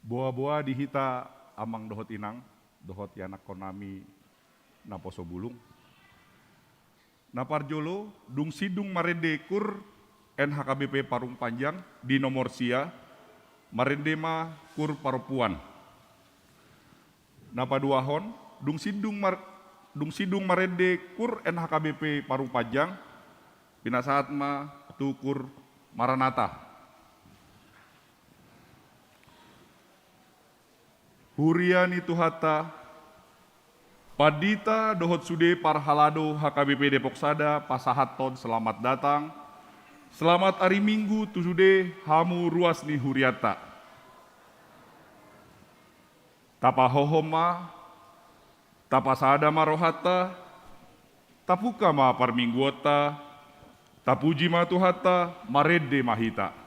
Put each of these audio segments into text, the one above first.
Boa-boa dihita amang dohot inang, dohot yanak konami naposo bulung. Naparjolo dung sidung marende kur NHKBP Parung Panjang di nomor sia marende ma kur parupuan. Napaduahon dung sidung marende kur NHKBP Parung Panjang pinasaat ma tukur Maranata. Huriani Tuhata, Padita Dohot Sude Parhalado HKBP Depok Sada Pasahaton selamat datang. Selamat hari Minggu tujude hamu ruas ni huriata. Tapa hohoma, tapa sada marohata, tapuka ma parmingguota, tapuji ma tuhata, marede mahita.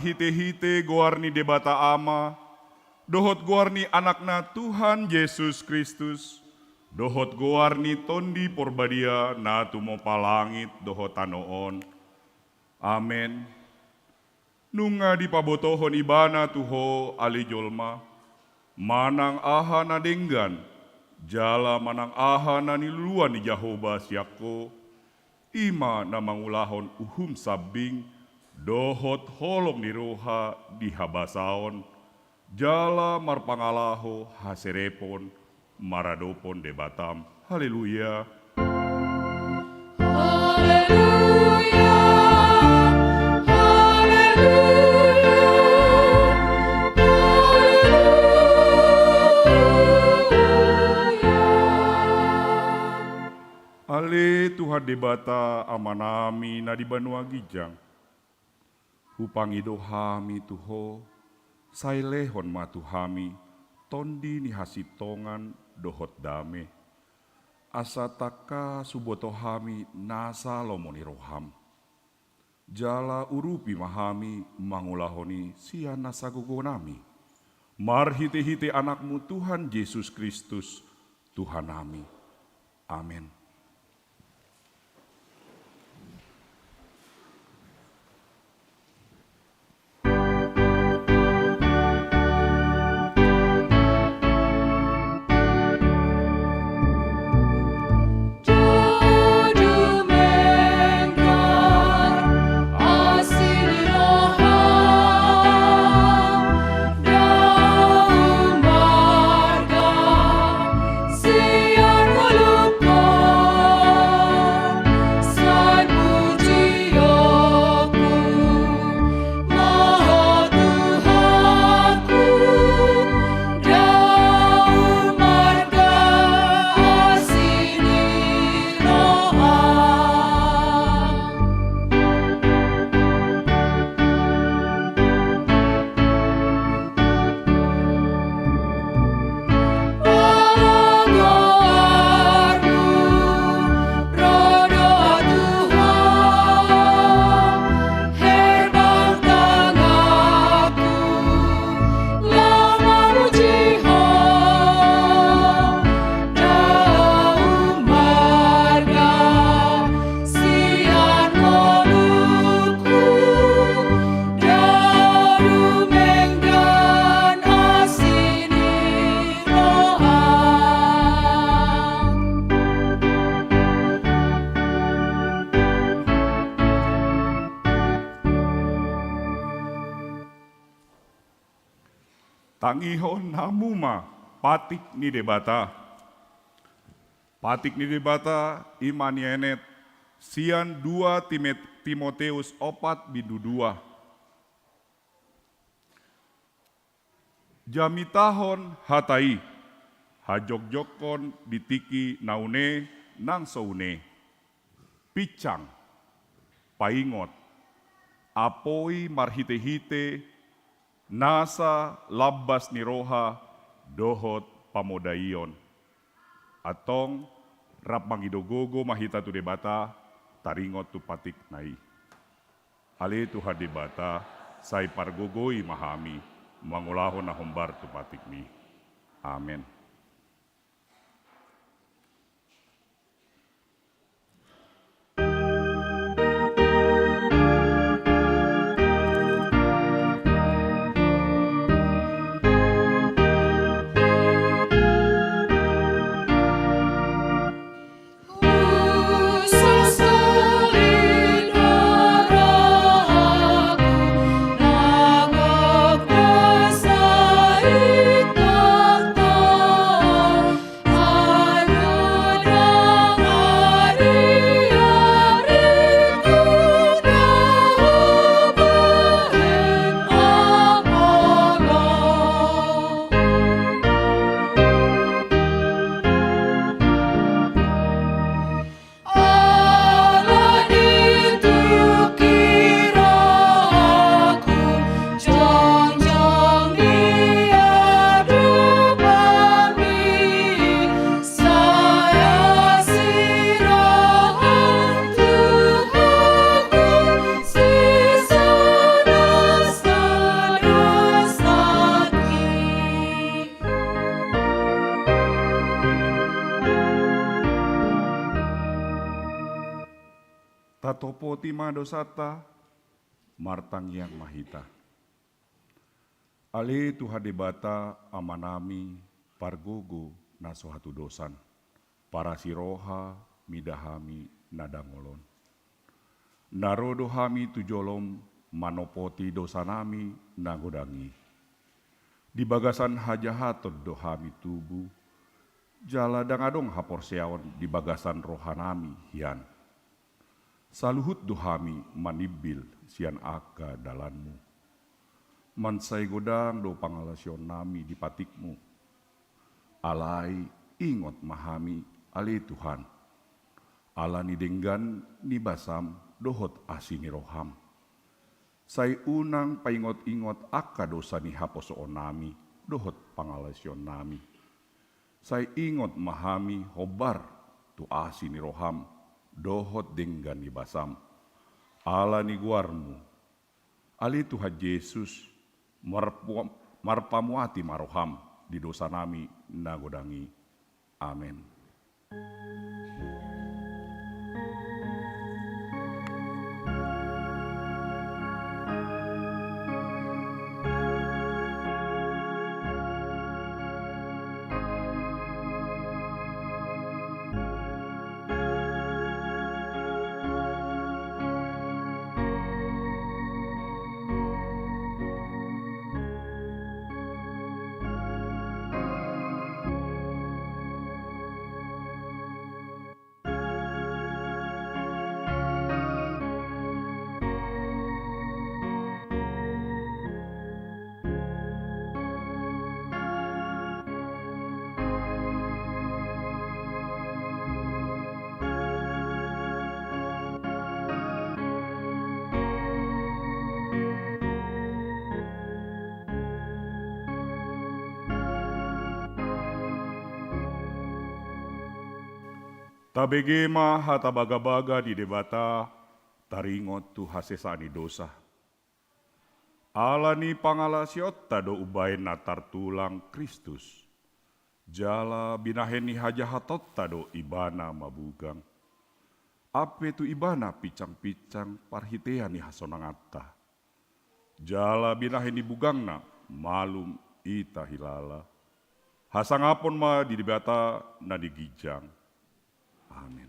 Hite-hite goarni debata ama, dohot goarni anakna Tuhan Yesus Kristus, dohot goarni tondi porbadia na tumo palangit dohot tanoon. Amen. Nunga di pabotohon ibana tuho ali jolma, manang aha na denggan, jala manang aha na niluan ni Jahoba siako, ima na mangulahon uhum sabing, dohot holong ni roha di habasaon, jala marpangalaho haserepon, maradopon debatam. Haleluya. Haleluya. Haleluya. Haleluya. Ale Tuhan debata amanami na di Banua Gijang. Upangido hami tuho, sailehon matu hami, tondi ni hasitongan dohot dame. Asataka suboto hami nasa lomoni roham. Jala urupi mahami mangulahoni siana sagogonami. Marhite-hite anakmu Tuhan Yesus Kristus, Tuhan nami. Amin. Jodu mengkar Tangihon hamuma patik ni debata. Patik ni debata iman yenet sian 2 Timoteus 4:2. Jamitahon hatai hajogjokon ditiki naune nang soune. Picang paingot apoi marhite-hite nasa labbas ni roha dohot pamodaion. Atong rap mangidogogo mahita tu debata taringot tu patik nai. Ale tu hadebata sai pargogoi mahami mangulahon na hombar tu patik mi. Amen. Khusus lidara aku nangok nasaik tata ayunang ari-ariku nabahin amala. Allah itu kira aku jangjang dia dupami saya sirahan Tuhanku sisa dosa-dosaku. Tatopo tima dosata martang yang mahita. Ale tu hadebata amanami pargogo naso hatu dosan. Para siroha midahami nadangolon. Narodo hami tujolom manopoti dosanami nagodangi. Di bagasan hajahatod dohami tubuh. Jala dangadong hapor seawan di bagasan rohanami hian. Saluhut dohami manibil sian aka dalanmu. Mansai godang do pangalasyon nami di patikmu. Alai ingot mahami ali Tuhan. Ala ni denggan ni basam dohot asini roham. Sai unang paingot-ingot aka dosa ni haposoon nami dohot pangalasyon nami. Sai ingot mahami hobar tu asini roham. Dohot denggan ni basam, ala ni guarmu, ali Tuhan Yesus marpamuati maroham di dosa nami nagodangi. Amen. Tabegema hata baga-baga di debata taringot tu hasesani dosa. Alani pangalasiot tado ubain natar tulang Kristus. Jala binaheni hajahatot tado ibana mabugang. Ape tu ibana picang-picang parhitean ni hasonangata. Jala binaheni bugangna malum ita hilala. Hasangapon ma di debata na digijang. Amin.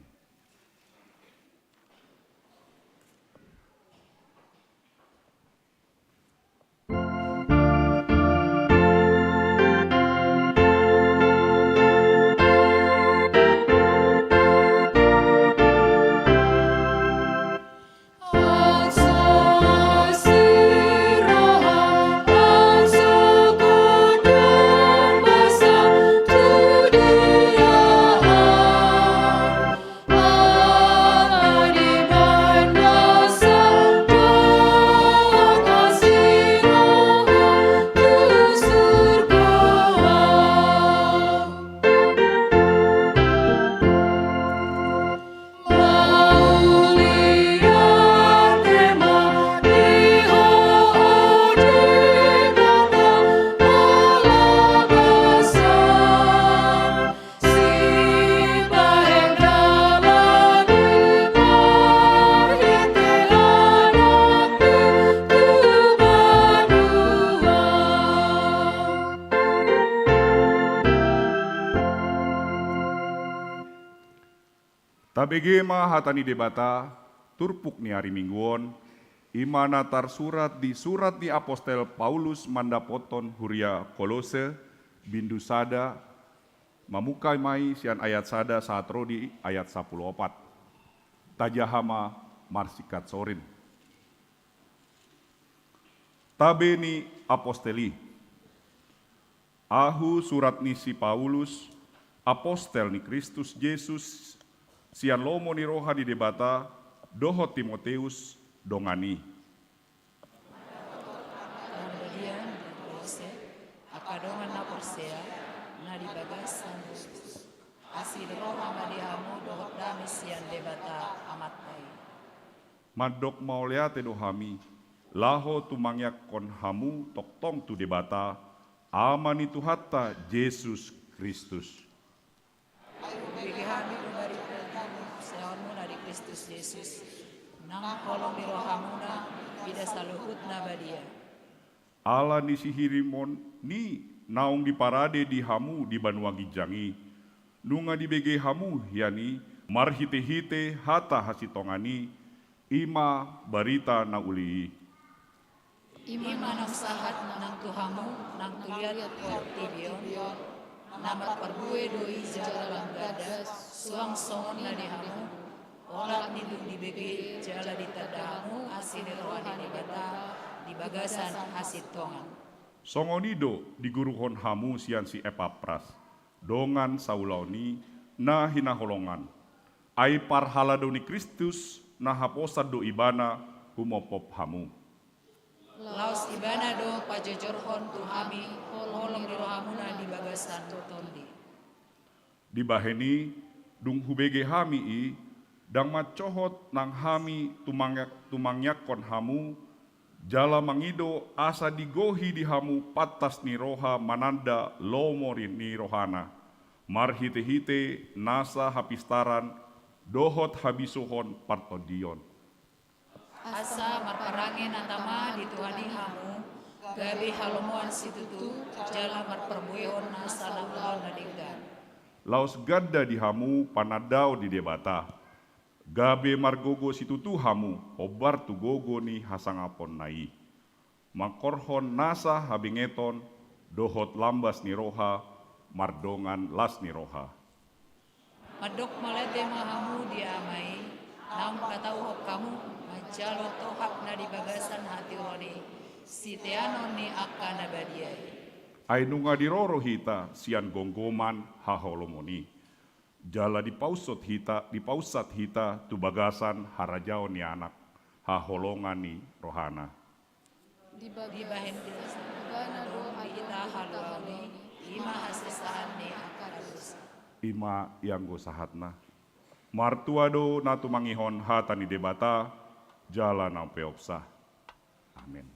Habege ma hatani debata, turpuk ni hari mingguon, imana tar surat ni apostel Paulus mandapoton huria Kolose, bindu sada, mamukai mai sian ayat sada saat rodi ayat 14. Tajahama marsikat sorin. Tabe ni aposteli. Ahu surat ni si Paulus, apostel ni Kristus Yesus, sian lomo ni roha di debata, doho Timoteus dongani. Kemudian Kolose, akadongan na Persea, na di bagasan asid roha madihamu dohot dami sian debata amat baik. Madok mauleate dohami, laho tumangyak kon hamu toktong tu debata, amani tuhatta Yesus Kristus. Bigihami dari pertamu seonmu dari Kristus Yesus, nang kolong di rohamuna, bida saluhutna badia. Ala ni sihirimon ni naung di parade di hamu di Banua Gijangi, nunga di bege hamu yani marhite-hite hata hasitongani, ima barita na uli. Ima nang sahat nang tuhamu, nang tuliat portibion, namat perbuwe doi jala langgadas, suang songon na dihamu, olak nidung di bege jala ditadamu, asin rohani di bata, di bagasan hasit tongan. Songonido di guruhon hamu sian si Epapras, dongan saulauni na hinaholongan. Ai parhalado ni Kristus na haposad do ibana humopop hamu. Laos ibana do pajojorhon tuhami, holong di rohamuna di bagasan tondi. Di baheni dung hubege hami i, dang macohot nang hami tumangyak kon hamu, jala mangido asa digohi di hamu patas ni roha mananda lomorin ni rohana. Marhite-hite nasa hapistaran, dohot habisuhon partodion. Asa marparangin natama di tuhani hamu, gabi halomuan situtu, jala marperbuehon nasa nanglaw na dinggan. Laos gadda di hamu panadao di debata. Gabe margogo situtu hamu, obar tu gogo ni hasangapon nai. Makorhon nasa habingeton, dohot lambas ni roha, mardongan las ni roha. Madok malete mahamu diamai, naung katauhok kamu, majalo tohak na di bagasan hati roni, si teanon ni akan nabadiai. Ay nunga diroro hita sian gonggoman haholomoni. Jala di pausat hita tu bagasan harajao ni anak haholongan ni rohana. Di bahen gana do kita halawani, ima hasisahan ni akan dosa. Ima yang go sahatna. Martuado natu mangihon hatani debata jala na peopsah. Amin.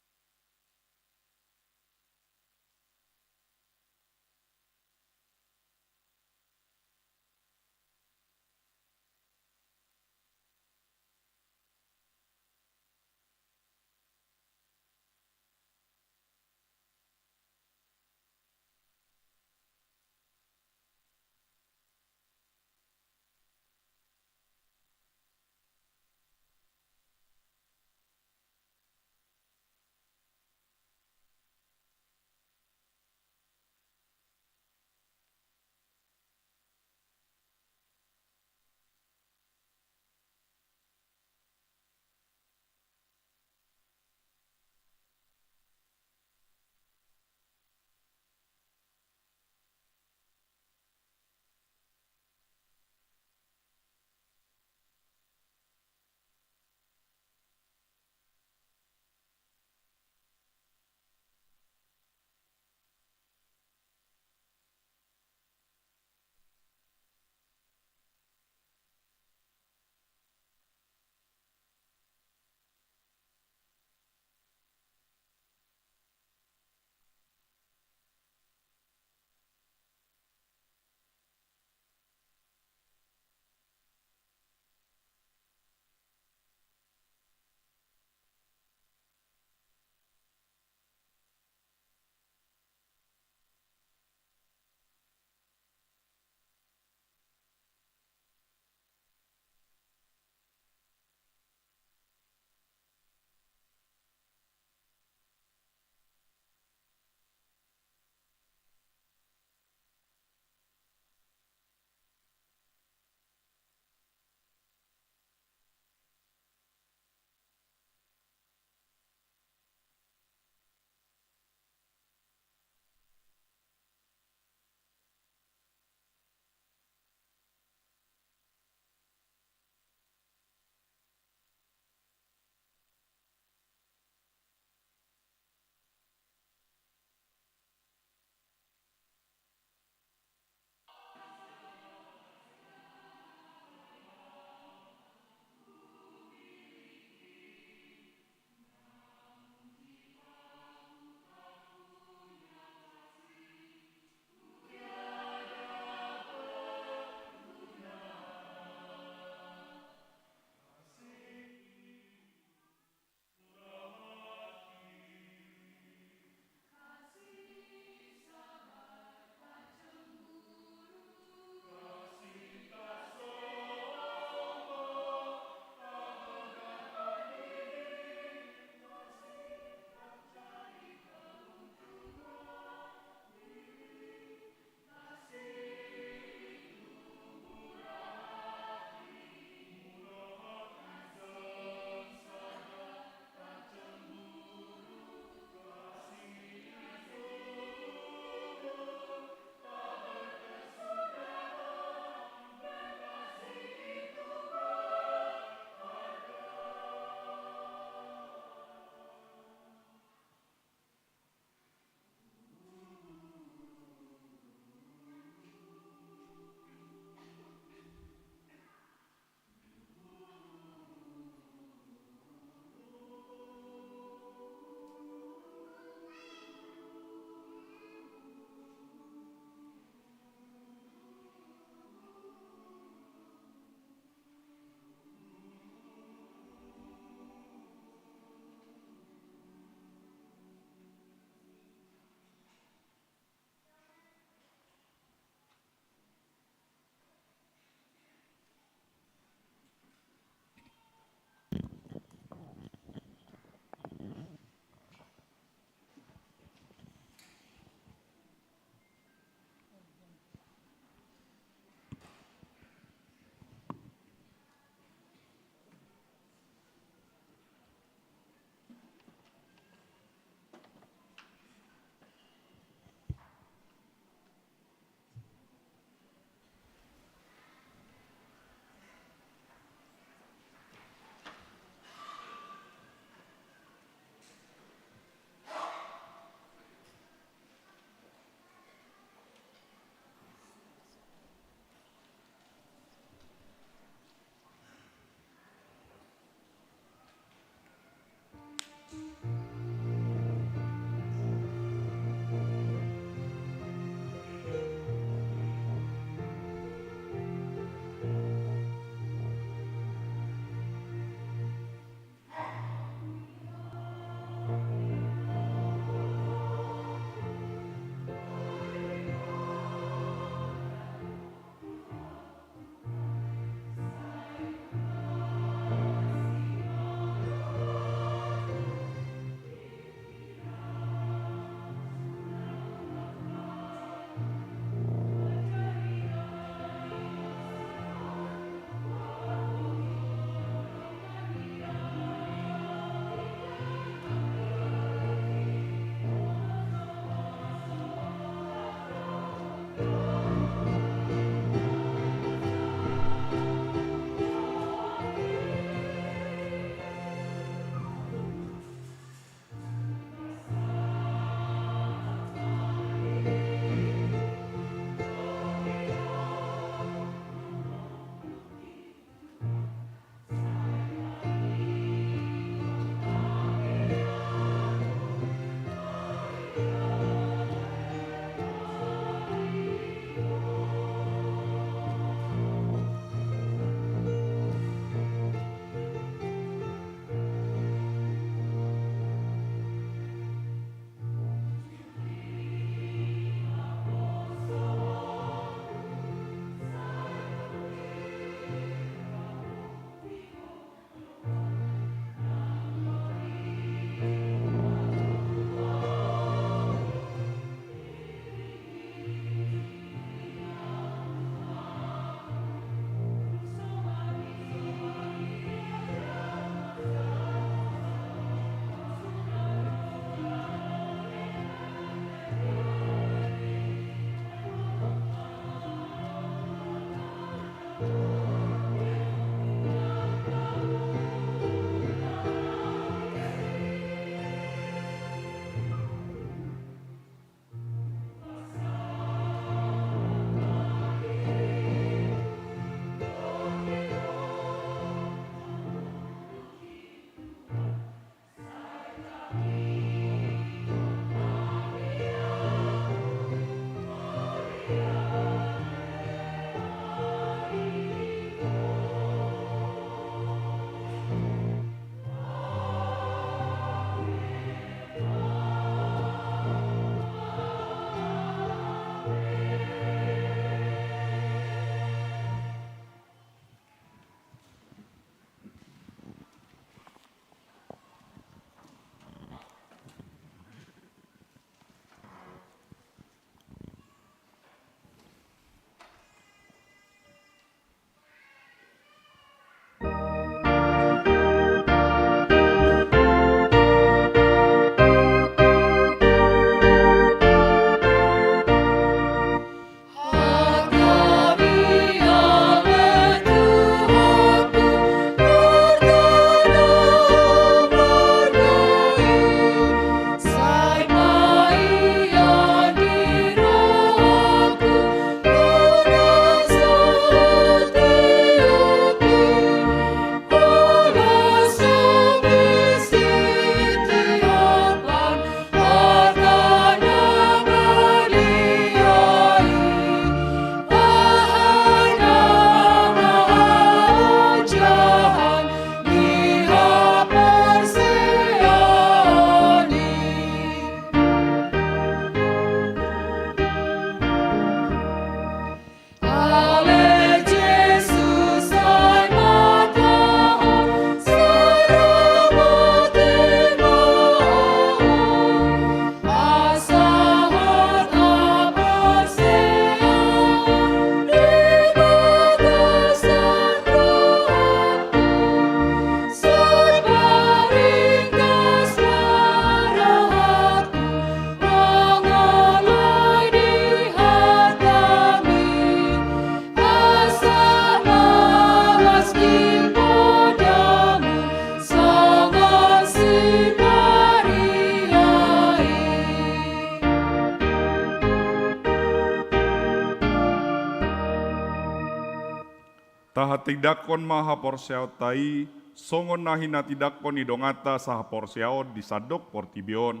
Taha tidakon maha porsiaot tai, songon nahina tidakon idongata saha porsiaot di sadok portibion,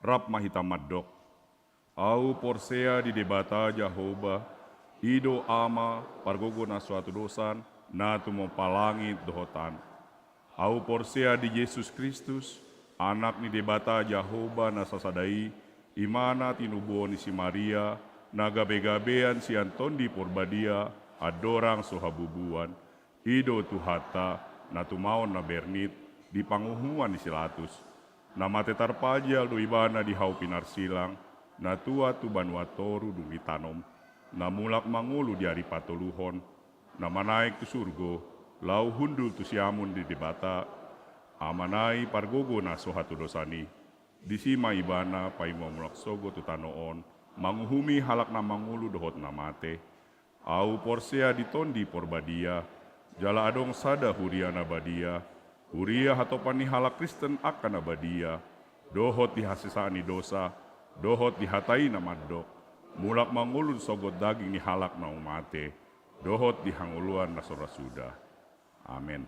rap mahita maddok. Au porsea di debata Jahoba, ido ama pargogo na suatu dosan, na tumo palangit dohotan. Au porsea di Yesus Kristus, anak ni debata Jahoba na sasadai, imana tinubuo ni si Maria, na gabe-gabean si Anton di porbadia, adorang suhabubuan, ido tuhata, na tumaon na bernit, di panguhuan ni silatus, na matetar pajal do ibana di hau pinarsilang, na tua tu banuatoru dung itanom, na mulak mangulu di ari patoluhon, na manaik tu surgo, lau hundul tu siamun di debata, amanai pargogo na sohatu dosani, disima ibana pai mamulak sogo tu tanoon, manguhumi halak na mangulu dohot na mate, au porsea ditondi porbadia, jala adong sada huria na badia, huria hatopani halak Kristen akan abadia, dohot dihasisani dosa, dohot dihatai na maddok, mulak mangulun sogot daging ni halak na umate, dohot dihanguluan na sorasuda. Amin.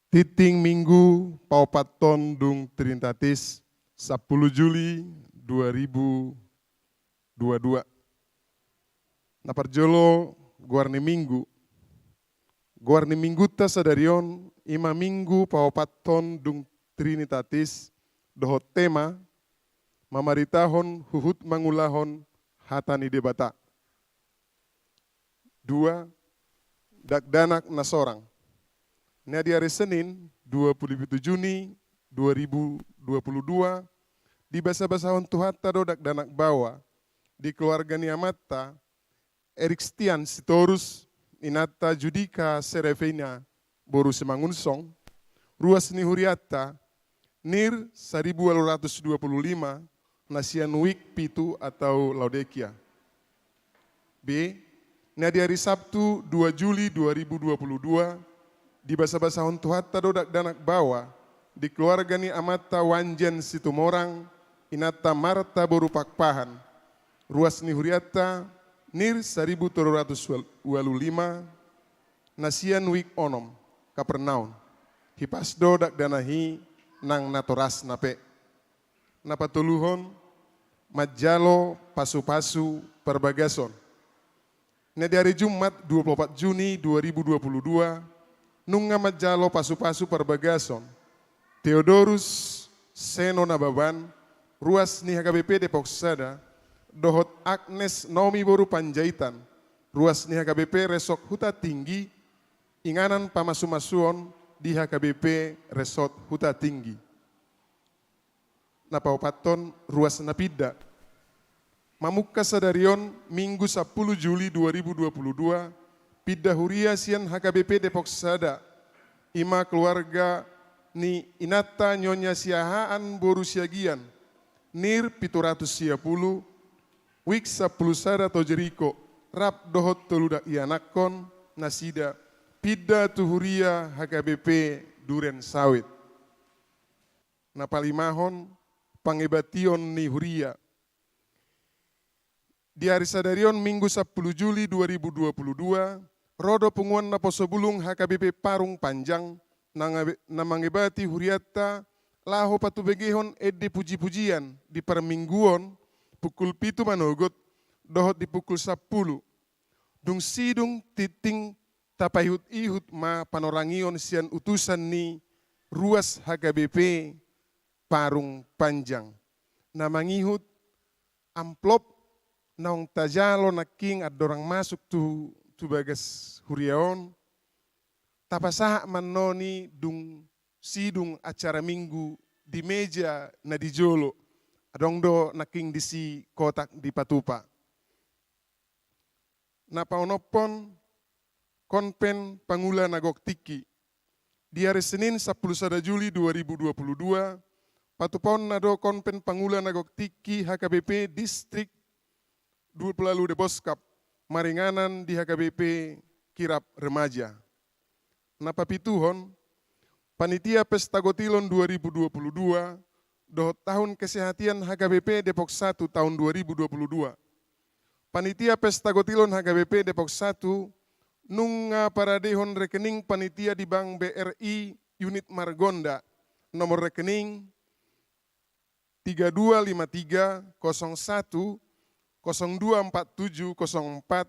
Titing Minggu Paupaton Dung Trinitatis 10 Juli 2022. Naparjolo guarni minggu ta sadarion ima minggu Paupaton Dung Trinitatis dohot tema mamaritahon huhut mangulahon hatani debata. 2. Dakdanak nasorang. Nah di hari Senin 27 Juni 2022 di basa-basahon Tuhata dodak danak bawa di keluarga Niamata Erikstian Sitorus Inata Judika Serevena Boru Semangunsong Ruas Nihuriata Nir 1825 Nasian Wik Pitu atau Laodikia. B. Nah di hari Sabtu 2 Juli 2022 di basa-basahon Tuhata dodak danak bawa di keluarga ni Amata Wanjen Situmorang Inata Marta Boru Pakpahan Ruas Nihuriata Nir 1325 Nasian Wik Onom Kapernaun Hipas dodak danahi nang natoras nape napatuluhon Majalo Pasu-Pasu Perbagason. Nah di hari Jumat 24 Juni 2022 nunga Majalo Pasu-Pasu Perbagason Theodorus Seno Nababan Ruas ni HKBP Depok Sada dohot Agnes Nomi Boru Panjaitan Ruas ni HKBP Resok Huta Tinggi inganan pamasu-masuon di HKBP Resort Huta Tinggi. Napaupaton Ruas Napida Mamuka sadarion Minggu 10 Juli 2022 Pida Huria Sian HKBP Depok Sada ima keluarga ni Inata Nyonya Siahaan Boru Siagian Nir 710 Wik 10 Sada Tojeriko Rap Dohot Toludak Ianakon Nasida Pida Tuhuria HKBP Duren Sawit. Napalimahon Pangebation ni Huria di hari sadarion Minggu 10 Juli 2022 Rodo punguan na posobulung HKBP Parung Panjang namangibati huriata laho patubegehon edi puji-pujian di permingguon pukul 7 manogot dohot di pukul 10 dung sidung titing tapahut-ihut ma panorangion sian utusan ni Ruas HKBP Parung Panjang namangihut amplop naong tajalo na king at dorang masuk tu bagas huriaon tapasah manoni dung sidung acara minggu di meja na di jolo adong do naking disi kotak di patupa na paunopon konpen pangula nagok tiki di hari Senin 10 Juli 2022 patupon na do konpen pangula nagok tiki HKBP distrik 20 de Boskap Maringanan di HKBP Kirap Remaja. Napapituhon, Panitia Pesta Gotilon 2022, dohot tahun kesehatan HKBP Depok 1 tahun 2022. Panitia Pesta Gotilon HKBP Depok 1, nunga paradehon rekening panitia di Bank BRI Unit Margonda, nomor rekening 325301 024704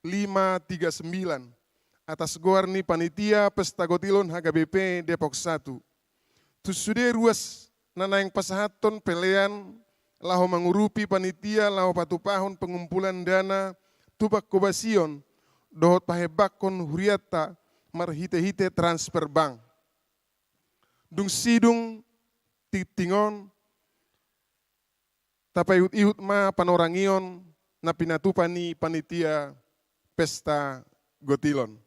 539 atas goarni panitia Pesta Gotilon HKBP Depok 1. Tusude ruas nanaing pasahaton pelean laho mengurupi panitia laho patupahon pengumpulan dana tubak kobasion dohot pahebakon huriata marhite-hite transfer bank. Dung sidung titingon tapayut-ihut ma panorangion na pinatupani panitia Pesta Gotilon.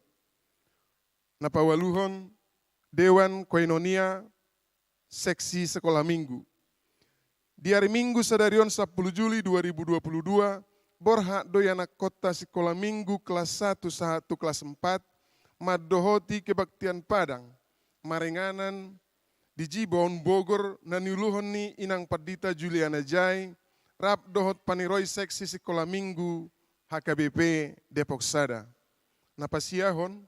Napawaluhon Dewan Koinonia Seksi Sekolah Minggu. Di hari Minggu sadarion 10 Juli 2022 borha doyanak kota sekolah minggu kelas 1 sahatu kelas 4 madohoti kebaktian Padang Maringanan di Jibon, Bogor, naniuluhon ni Inang Pardita Juliana Jai, rap dohot paniroy seksi sekolah minggu HKBP Depok Sada. Napasiyahon,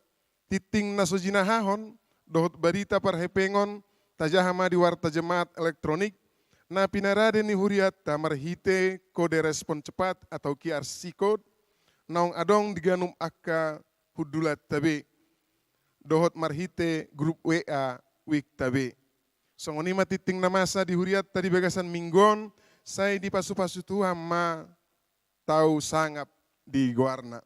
titing nasojinahahon, dohot berita parhepengon tajahama di warta jemaat elektronik na pinarade ni huriatta marhite kode respon cepat atau QRC code naung adong diganum akka hudulat tabe dohot marhite grup WA wik tabe. Songoni matiting namasa di huriatta di bagasan minggon saya di pasu-pasu Tuhan ma tahu sangap di guarna.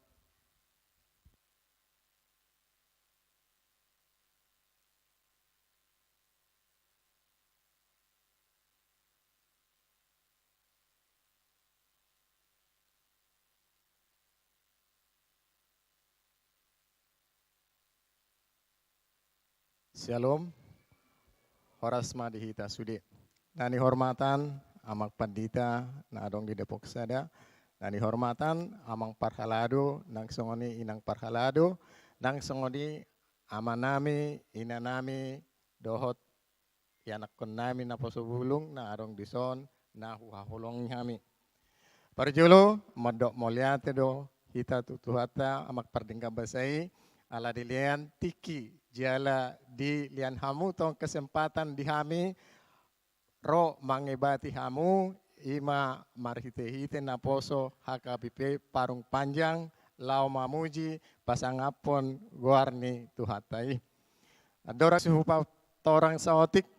Shalom, horas madihita sude. Nani hormatan amak pandita na adong di Depok sada. Nani hormatan amang parhalado nang songoni inang parhalado nang songoni amanami inanami dohot yanak kon nami na posobulung na adong dison na huhahulong kami. Parjolo madok molyate do hita tutuhata amak pardingga basai ala dilian tiki jala di lian hamu tong kesempatan di hami ro mangibati hamu ima marhite-hite na poso HKBP Parung Panjang lau mamuji pasangapon guarni tuhatai. Adora suhupa torang saotik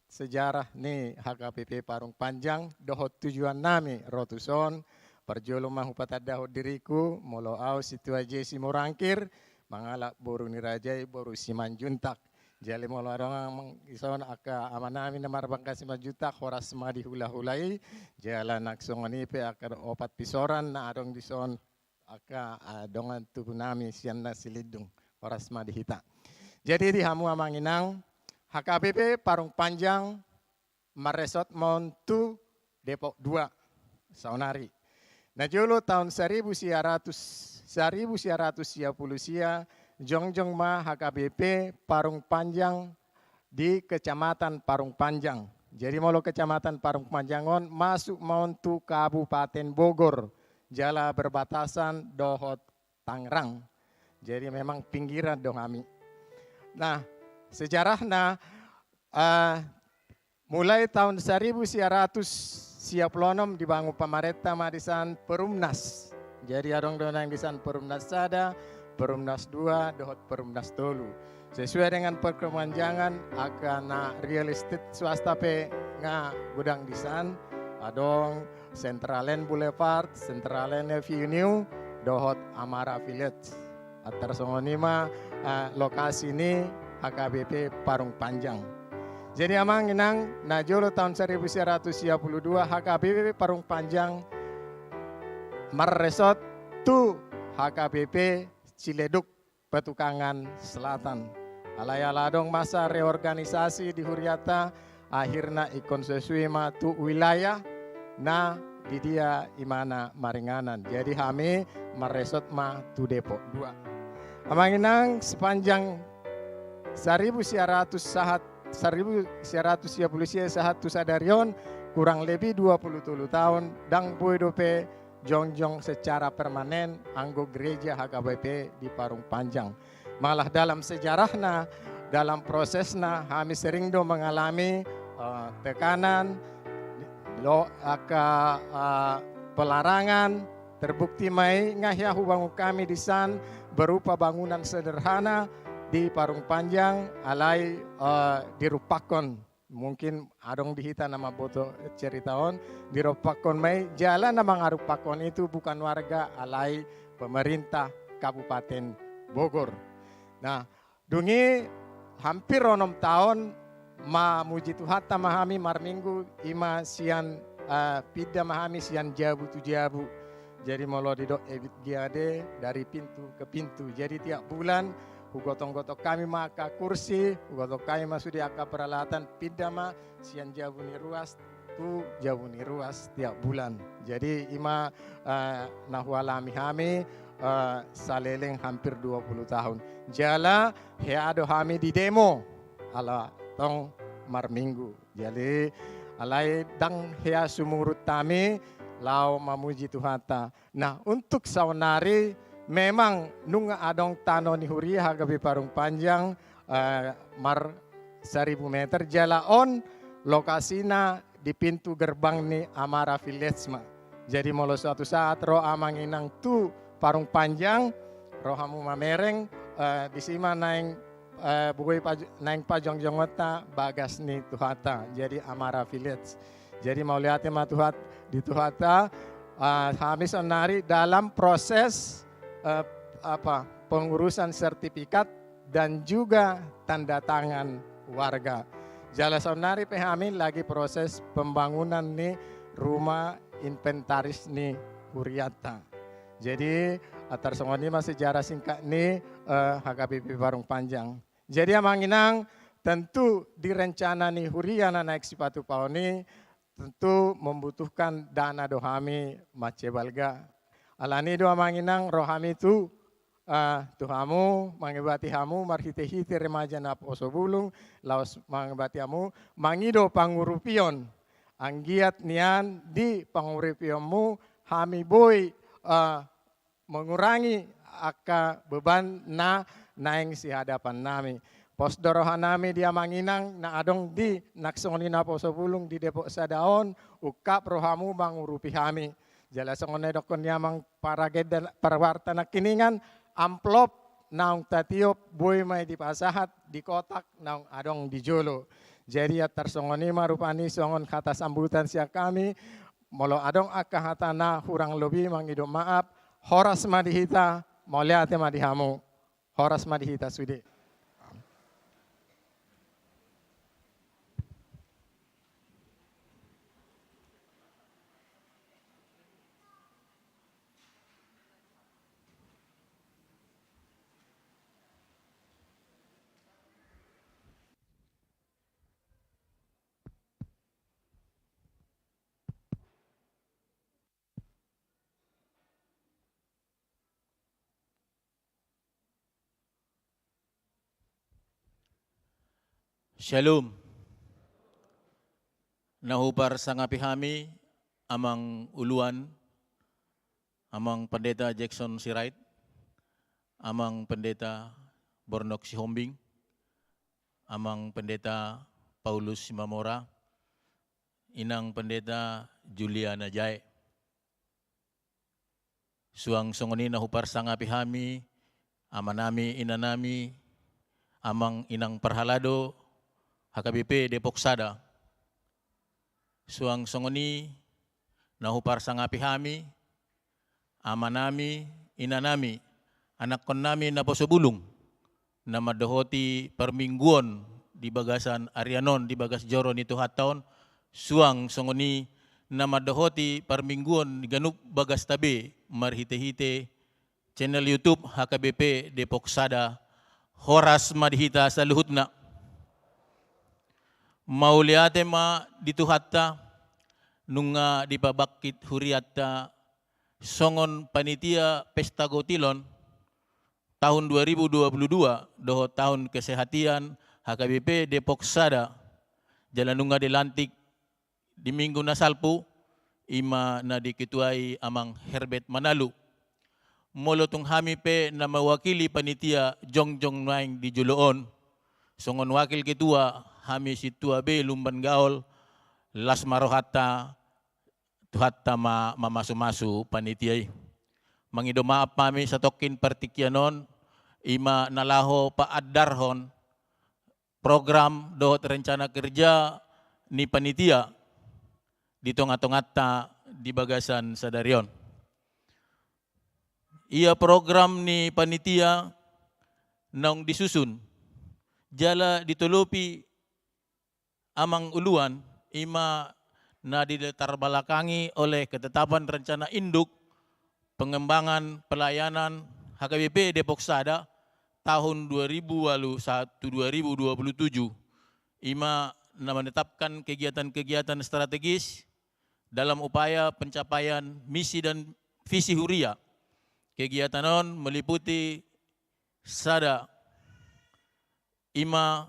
sejarah ni HKBP Parung Panjang dohot tujuan nami rotuson perjolo mahupatadaho diriku molo au situa jesi morangkir mangalak boru ni rajai boru Simanjuntak. Jali molo adong ison aka amanami na marbangka Simanjuntak horas madi hula-hulai jalan naksongoni pe aka opat pisoran na adong dison aka adongan tukunami sian na silidung horas madi hita. Jadi di hamu amanginang HKBP Parung Panjang Maresot Montu Depok 2 Saunari. Nah jolo tahun 1900 sia Jongjong ma HKBP Parung Panjang di Kecamatan Parung Panjang. Jadi molo Kecamatan Parung Panjangon masuk Montu Kabupaten Bogor. Jala berbatasan dohot Tangerang. Jadi memang pinggiran dong kami. Nah sejarahnya mulai tahun 1900 dibangun pemerintah madisan Perumnas. Jadi adong donang disan Perumnas sada, Perumnas 2, dohot Perumnas tolu. Sesuai dengan perkembangan akan real estate swasta pe nga gudang disan adong Centralen Boulevard, Centralen Avenue, dohot Amara Village. Atar songonima lokasi ini HKBP Parung Panjang. Jadi amang inang najolo tahun 1922 HKBP Parung Panjang Maresot tu HKBP Ciledug Petukangan Selatan. Alay-aladong masa reorganisasi di Huriata akhirnya ikon sesuai ma tu wilayah na di dia imana maringanan. Jadi kami Maresot ma tu Depok 2. Amanginang sepanjang 1900 sahat tu sadarion kurang lebih 27 tahun dang boydope jongjong secara permanen anggo gereja HKBP di Parung Panjang. Malah dalam sejarahnya, dalam prosesnya kami sering do mengalami tekanan, pelarangan, terbukti mai ngahya hubangu kami di san berupa bangunan sederhana di Parung Panjang alai dirupakon. Mungkin adong dihita nama boto ceritaon dirupakon mai jalan nama ngarupakon itu bukan warga alai pemerintah Kabupaten Bogor. Nah, dungi hampir 6 tahun ma muji Tuhata mahami marminggu ima sian pida mahami sian jabu tu jabu. Jadi molo didok ebit giade dari pintu ke pintu. Jadi tiap bulan hugotong-gotong kami maka kursi, hugotong kami masuk di aka peralatan pidama sian jabuni ruas tu jabuni ruas tiap bulan. Jadi ima nahualami kami saleleng hampir 20 tahun. Jala heado kami di demo ala tong marminggu. Jadi alai dang hea sumurut kami lau mamuji Tuhata. Nah untuk saunari memang nunga adong tano ni huri HKBP Parung Panjang mar 1000 meter jalaon lokasinya di pintu gerbang ni Amara Village ma. Jadi molo suatu saat roh amanginang tu Parung Panjang roh hamu mamereng di sima naing bugoi naing pajong jongota bagas ni Tuhata. Jadi Amara Village. Jadi mau lihat ma Tuhat di Tuhata hamis onari dalam proses pengurusan sertifikat dan juga tanda tangan warga. Jala sonari pehami lagi proses pembangunan nih rumah inventaris nih Huriata. Jadi atar songoni masih sejarah singkat nih HKBP Parung Panjang. Jadi amanginang tentu direncana nih Huriana naik sipatu paoni tentu membutuhkan dana dohami macebalga. Alani doa manginang rohami itu Tuhamu mangibati hamu marhite-hite remaja na poso bulung laos mangibati hamu mangido pangurupion anggiat nian di pangurupionmu hami boy mengurangi aka beban na naing si hadapan nami posdorohan nami dia manginang na adong di naksoni na poso bulung di Depok Sadaon ukap rohamu mangurupi hami jala songone dokon yamang parageda parwarta na kiningan amplop naung tatiop boy may di pasahat di kotak naung adong di jolo. Jadi at tarsongoni marupani songon kata sambutan siya kami molo adong akahata na hurang lobi mangido maaf horas madihita moliate madihamu horas madihita sude. Shalom. Nahupar sa ngapihami amang uluan, amang pendeta Jackson Sirait, amang pendeta Bornok Sihombing, amang pendeta Paulus Simamora, inang pendeta Juliana Jai. Suang songoni nahupar sa ngapihami, amanami inanami, amang inang Parhalado, HKBP Depok Sada. Suang songoni nahupar sa ngapihami, amanami, inanami, anak kon nami na posobulong na madohoti permingguon di bagasan Arianon di bagas Joro ni Tuhataon. Suang songoni na madohoti permingguon di ganup bagas tabi marhite-hite channel YouTube HKBP Depok Sada. Horas madhita sa luhut na. Mauliate ma dituhatta nunga dipabakit huriatta songon panitia pesta gotilon tahun 2022 doho tahun kesehatian HKBP Depok Sada jalan nunga dilantik di minggu nasalpu ima na diketuai amang Herbert Manalu molotong hami pe na mewakili panitia jongjong naing di Juloon songon wakil ketua hami situa be lumban gaol las marohata tuhatta mamasu-masu panitiay. Mangido maap mami sa tokin partikyanon ima nalaho paadarhon program dohot rencana kerja ni panitia dito ngatongatta di bagasan sa Darion. Ia program ni panitia nang disusun jala ditulupi amang uluan ima na diletar balakangi oleh ketetapan rencana induk pengembangan pelayanan HKBP Depok Sada tahun 2021-2027 ima na menetapkan kegiatan-kegiatan strategis dalam upaya pencapaian misi dan visi Huria. Kegiatan non meliputi sada ima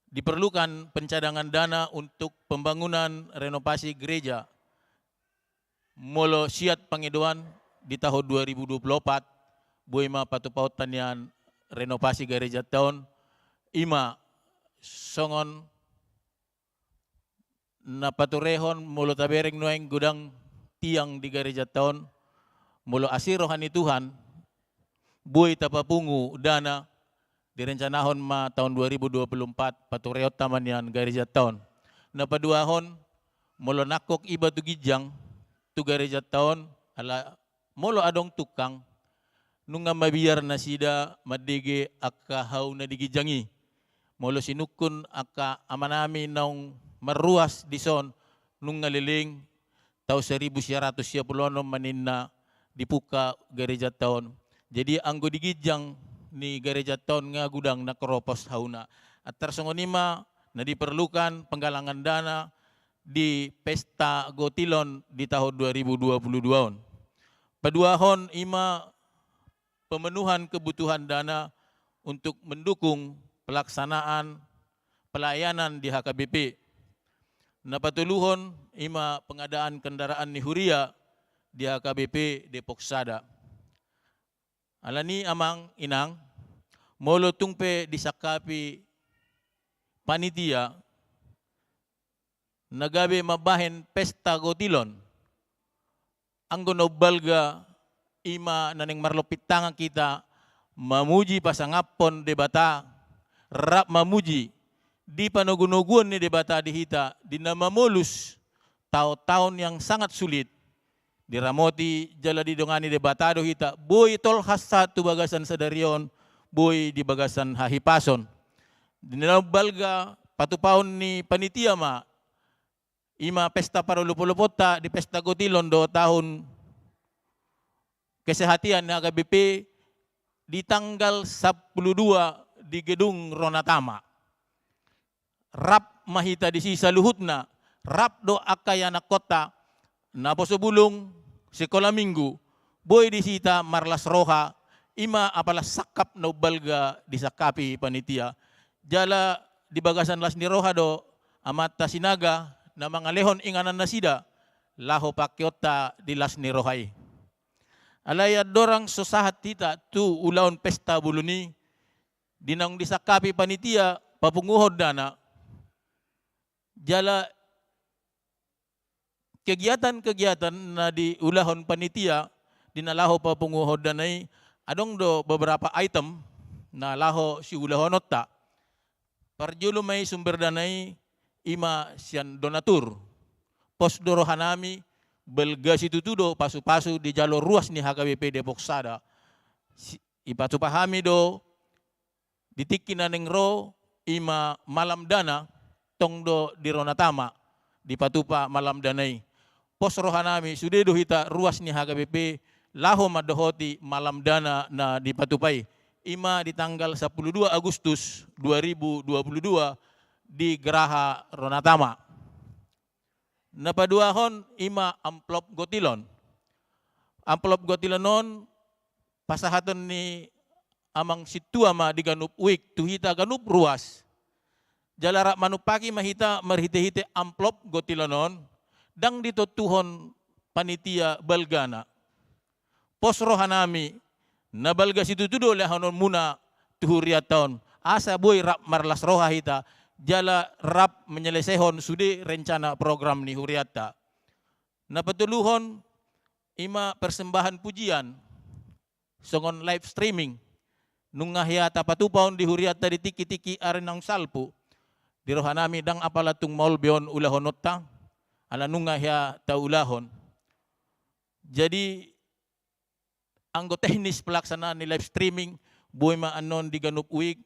diperlukan pencadangan dana untuk pembangunan renovasi gereja molo siat pangidoan di tahun 2024 buima patu pautan yan renovasi gereja tahun ima songon na paturehon mulo tabereng noeng gudang tiang di gereja taon mulo asirohan ni Tuhan buhay tapapungu dana direncanahon ma tahun 2024 paturehot taman yan gereja taon na paduahon mulo nakok iba tu gijang tu gereja taon ala mulo adong tukang nunga mabiyar na sida madige akka haw na digijangi mulo sinukun akka amanami naung maruas dison nung ngaliling tau 1900 manin na dipuka gereja taon. Jadi anggo digijang ni gereja taon nga gudang na keropos hauna. At tersongonima na diperlukan penggalangan dana di pesta Gotilon di tahun 2022. Paduahon ima pemenuhan kebutuhan dana untuk mendukung pelaksanaan pelayanan di HKBP. Napatuluhon ima pengadaan kendaraan ni Huria di HKBP Depok Sada. Alani amang inang, molo tungpe disakapi panitia, nagabe mabahen pesta Gotilon. Anggo nobalga ima naning marlupit tangan kita, mamuji pasangapon debata, rap mamuji, di panogunuguan ni debata dihita, di namamulus tahun yang sangat sulit, di ramoti jala di dongani debatado hita, boy tol hasat tu bagasan sadarion, boy di bagasan hahipason. Di nalabalga patupaon ni panitia ma, ima pesta parulupulupota di pesta Gotilon do tahun kesehatian na HKBP di tanggal 12 di Gedung Ronatama. Rap mahita di sisa luhutna, rap do akayana kota, naposobulong sekolah minggu, boy di sita marlas roha, ima apalas sakap no balga di sakapi panitia. Jala di bagasan las ni roha do, amata sinaga, na mga lehon inganan na sida, laho pakyota di las ni rohay. Alaya dorang sosahat tita tu ulaon pesta buluni, dinang disakapi panitia, papunguhod dana, jala kegiatan-kegiatan na di ulahon panitia dinalaho pa punguhod danay adong do beberapa item na laho si ulahonot ta parjulo may sumber danay ima siyan donatur pos dorohanami belga situtudo pasu-pasu di jalur ruas ni HKBP Depok Sada ipatupahami do ditikin ning ro ima malam dana tongdo di Ronatama di patupa malam danay pos rohanami sudah dohita ruas ni HKBP laho madohoti malam dana na di patupay ima di tanggal 12 Agustus 2022 di Geraha Ronatama. Napaduahon ima amplop Gotilon. Amplop Gotilonon pasahaton ni amang situa ma di ganup uik tuhita ganup ruas. Jalara manupaki mahita marhite-hite amplop Gotilonon dang ditotuhon panitia balgana. Pos rohanami na balga situtudo lahanon muna tuhuriat taon. Asa boy rap marlas roha hita jala rap menyelesaikan sudi rencana program ni huriata. Napatuluhon ima persembahan pujian songon live streaming nung ngahyata patupaon di huriata di tiki-tiki arenang salpu. Di rohanami dang apalatung maulbeon ulahonota ala nunga ya taulahon. Jadi anggo teknis pelaksanaan ni live streaming buhay maanon di ganup uig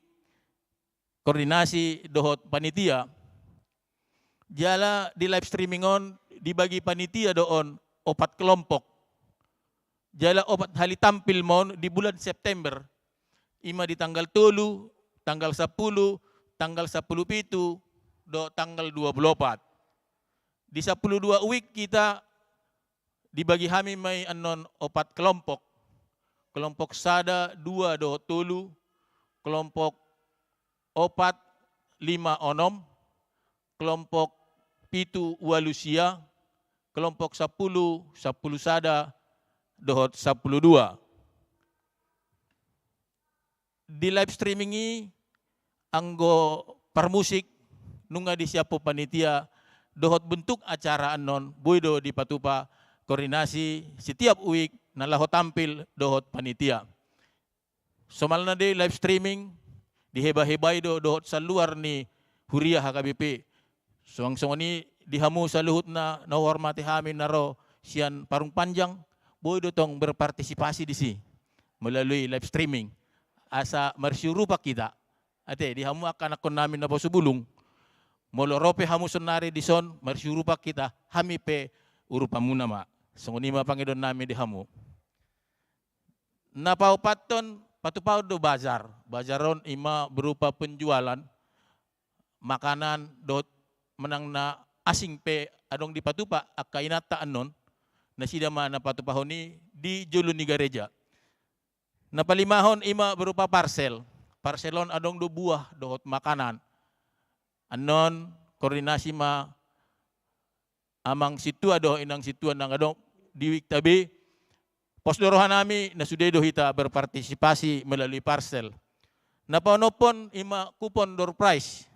koordinasi dohot panitia. Jala di live streaming on dibagi panitia doon 4 kelompok. Jala 4 hali tampil mon di bulan September. Ima di tanggal 3, tanggal 10, tanggal 10 pitu do tanggal 24. Di 12 week kita dibagi kami may anon 4 kelompok. Kelompok sada 2 do tulu, kelompok 4 5 onom, kelompok pitu walusia, kelompok 10 sada dohot 12. Di live streaming ini anggo permusik nunga di siapo panitia dohot bentuk acara anon buido di patupa koordinasi setiap week na laho tampil dohot panitia. Somal na di live streaming diheba-hebay dohot sa luar ni Huria HKBP. Suang-suang ni dihamu sa luhut na nahormati hamin naro siyan Parung Panjang buido tong berpartisipasi di si melalui live streaming asa marsyurupa kita. Ate dihamu akan akon namin na posubulong molorope hamu sonari dison marsyurupa kita hami pe urupa muna ma. Sungunima Panginoon namin dihamu. Napaupaton patupaw do bazar. Bazaron ima berupa penjualan makanan dot menang na asing pe adong di patupa akainata anon na sidama na patupahon ni di Julu ni Gareja. Napalimahon ima berupa parcel. Parcelon adong do buah dohot makanan. Anon koordinasi ma amang situa do inang situa nang adong diwik tabi posdorohan nami na sudah hita berpartisipasi melalui parcel. Napaunopon ima kupon door prize.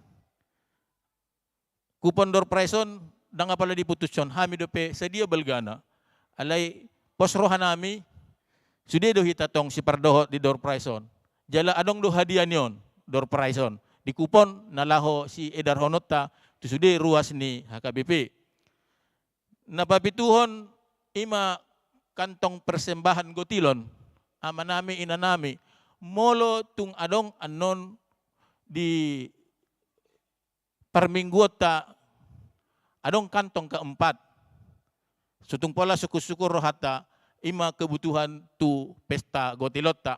Kupon door prize on dang pala diputusyon hami do pe sedia belgana. Alay posrohan nami sudah hita tong si pardohot di door prize on. Jala adong do hadiah niyon door prize on. Di kupon nalaho si Edar Honota tu sudah ruas ni HKBP. Napapituhon ima kantong persembahan gotilon ama nami ina nami molo tung adong anon di permingguot ta adong kantong keempat sutung pola syukur-syukur rohata ima kebutuhan tu pesta gotilot ta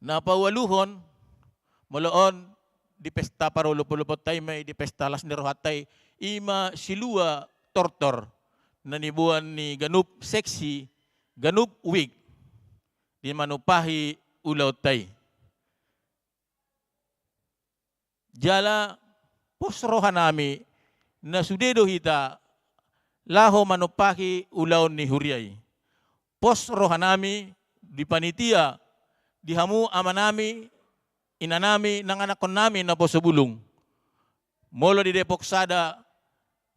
napawaluhon moloon di pesta parulupulupot tay may di pesta las ni rohatay ima silua tortor nanibuan ni ganup seksi, ganup wig, di manupahi ulaw tay. Jala posrohan nami na sudedo hita laho manupahi ulaw ni Huriay. Posrohan nami di panitia, dihamu ama nami, ina nami, nanganakon nami na posubulong. Molo di Depok Sada,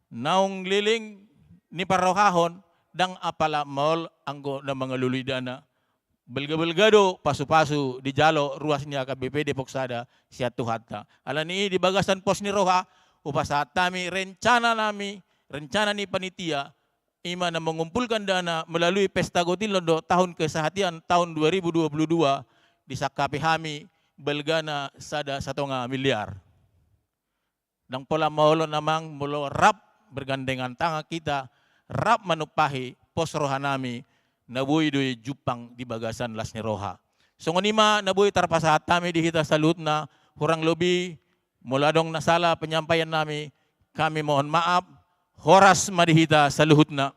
naong liling, ni parohahon dang apala mall anggo na mga lulidana belga-belgado pasu-pasu di jalo ruas niya KBP Depok Sada siya tuhata ala ni di bagasan pos ni roha upasat kami rencana ni panitia ima na mengumpulkan dana melalui pesta gotilondo tahun kesehatian tahun 2022 di sakapi hami belgana sada 1 miliar dang pola maulo namang mulo rap bergandengan tangan kita rap manupahi pos roha nami nabuhi doy jupang di bagasan las ni roha. So ngunima nabuhi tarpasahat kami di hita salut na hurang lobi muladong nasala penyampaian nami kami mohon maaf horas madihita sa luhut na.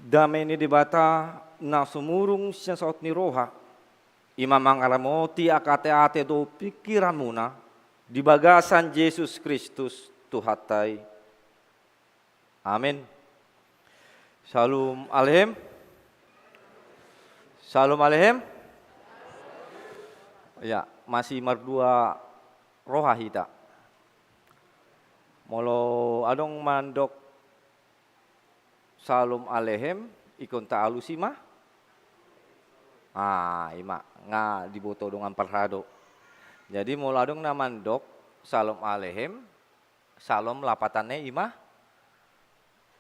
damai ni debata na sumurung siya saot ni roha, imamang aramoti akate-ate do pikiran muna, di bagasan Yesus Kristus Tuhatay. Amin. Shalom Aleichem. Shalom Aleichem. Ya, masih merdua roha hita. Molo adong mandok Shalom Aleichem ikon ta'alu sima. Ima nga diboto dengan parhado. Jadi molo adong na mandok Shalom Aleichem, Shalom lapatannya ima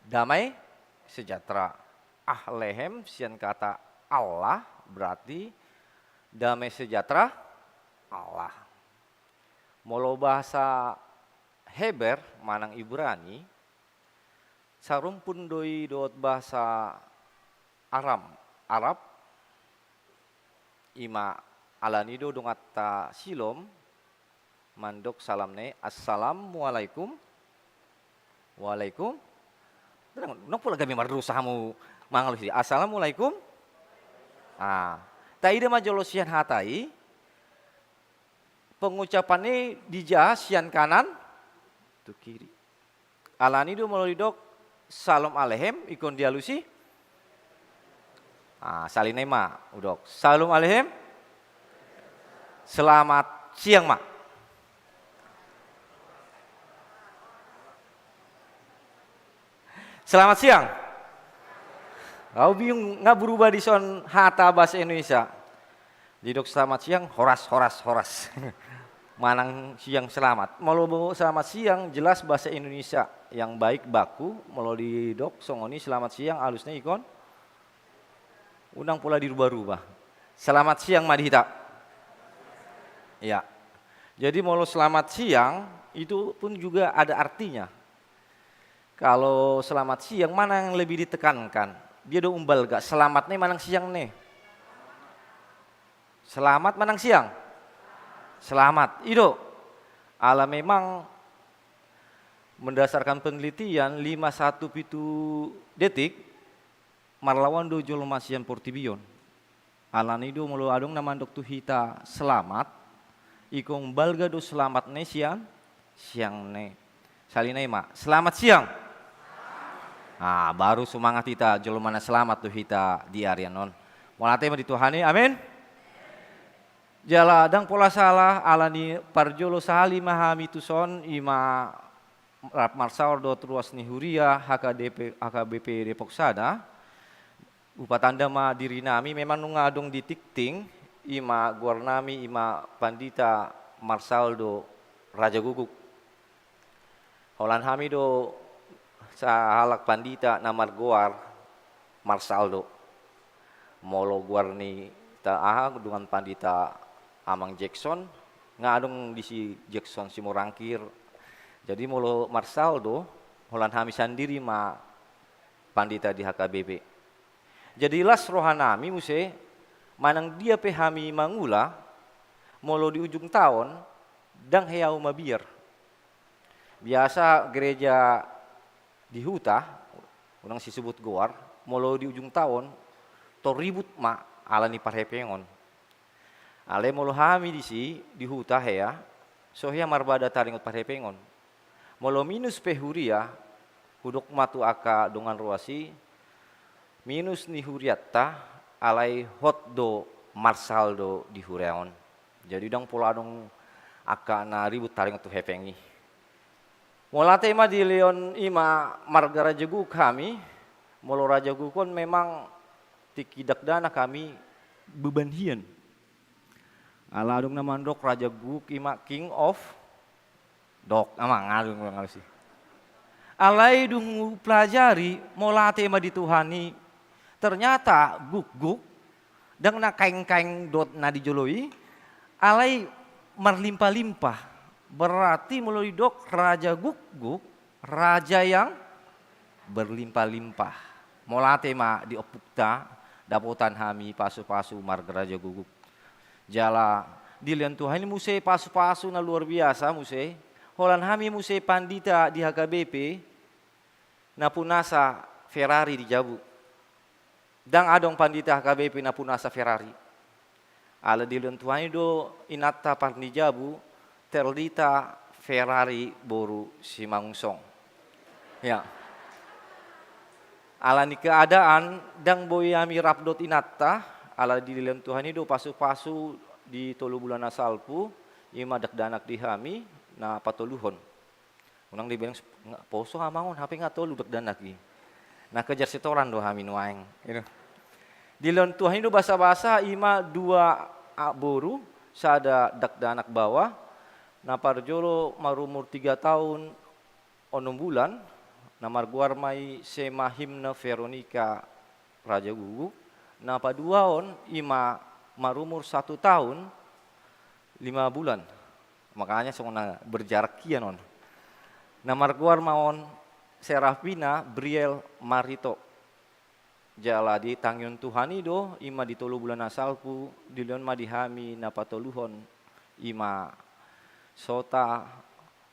damai sejahtera. Aleichem sian kata Allah berarti damai sejahtera Allah. Molo bahasa Heber manang Ibrani sarumpun doi dot bahasa Arab ima alanido dong atta silom mandok salamne assalamualaikum waalaikum. Nang pula kami marusahamu mangalu sih assalamualaikum. Taide majolosian hatai pengucapannya dijah sian kanan tu kiri. Alani do melalui dok Shalom Aleichem ikon dialusi. Salinai ma udok. Shalom Aleichem. Selamat siang mak. Selamat siang. Kau bingung nggak berubah di son hata bahasa Indonesia. Di dok selamat siang horas. Manang siang selamat. Mau selamat siang jelas bahasa Indonesia yang baik baku. Mau di dok songoni selamat siang alusnya ikon. Undang pula dirubah-rubah. Selamat siang Madhita. Ya. Jadi mau selamat siang itu pun juga ada artinya. Kalau selamat siang mana yang lebih ditekankan? Dia do umbal gak selamat nih manang siang nih. Selamat manang siang. Selamat. Itu. Ala memang mendasarkan penelitian 51 detik marlawan do jolomasian portibion. Alan itu mulu adong nama doktu hita selamat. Ikong balga do selamat nih siang nih. Salinai mak. Selamat siang. Baru semangat kita jolomana selamat tuh kita di area non. Walate di Tuhani, amin. Jala dang pola salah alani parjolo sahali mahami tuson ima rap marsawar do truas ni huria HKBP Depok Sada. Upatanda ma diri nami memang nungadong di tikting ima guarnami ima pandita Marsaldo Raja Guguk. Holan hami do sa halak pandita namar goar Marsaldo molo guarni ta dengan pandita Amang Jackson ngadong di si Jackson si Morangkir. Jadi molo Marsaldo holan hami sandiri ma pandita di HKBP. Jadi las rohanami muse manang dia pehami mangula molo di ujung tahun dang heau mabir. Biasa gereja di huta, orang si sebut goar, molo di ujung tahun, to ribut ma ala ni parhepengon. Ale molo hami di huta hea, so hea marbada taringot parhepengon. Molo minus pehuria, hudok matu aka dongan ruasi, minus ni huriatta, alai hot do Marsaldo di hureon. Jadi dong pola dong aka na ribut taringot tu hepengi. Mula tema di Leon ima marga Raja Guguk kami, molo Raja Guguk memang tikidak dana kami beban hian. Aladung nama dok Raja Guguk ima King of Dok, amang ngadung sih. Alai dung pelajari mula tema di Tuhani, ternyata Guguk dang na kaing-kaing dot na dijoloi, alai merlimpah-limpah. Berarti melalui dok Raja Guguk, raja yang berlimpah-limpah. Molate ma di opukta, dapotan hami pasu-pasu marga Raja Guguk. Jala dilian Tuhan ini muse pasu-pasu na luar biasa muse. Holan hami muse pandita di HKBP, na punasa Ferrari di Jabu. dang adong pandita HKBP na punasa Ferrari. Ala dilon Tuhan do inatta parnijabu terdita Ferrari boru si Mangungsong. Ya. Ala ni keadaan dang boyami rapdot inatta ala dilon Tuhan do pasu-pasu di 3 bulan asalpu ima dakdanak di hami na patuluhon. Unang dibilang poso hamangon HP nga tolu dakdanak gi. Nah kejar setoran do hami nuaeng. Dilon Tuhan do basa-basa ima 2 boru sada dakdanak bawah na parjolo marumur 3 tahun 6 bulan na marguar mai sema himna Veronica Raja Guguk na paduaon ima marumur 1 tahun 5 bulan. Makanya songona berjarak kian on. Na marguar maon Serafina Briel Marito. Jala di tangyun Tuhan do ima di 3 bulan asalku dilon ma dihami na patoluhon ima Sota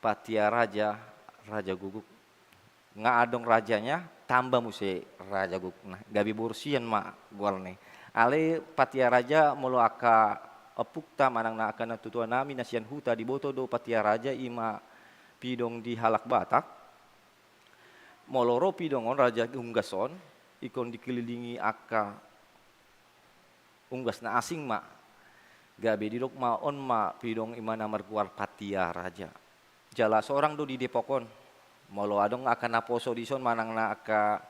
Patia Raja Raja Guguk. Nga adong rajanya tambah muse Raja Guguk. Nah, gabi bursian ma gual nih. Ale Patia Raja molo aka apukta manang na akan tutuan nami nasian huta di boto do Patia Raja ima pidong di halak Batak. Moloro pidongon Raja Unggason ikon dikelilingi aka unggas na asing ma. Gabi didok ma on ma pidong imana marguar Patia Raja. Jala seorang do di Depokon. Molo adong akan naposo dison manang na aka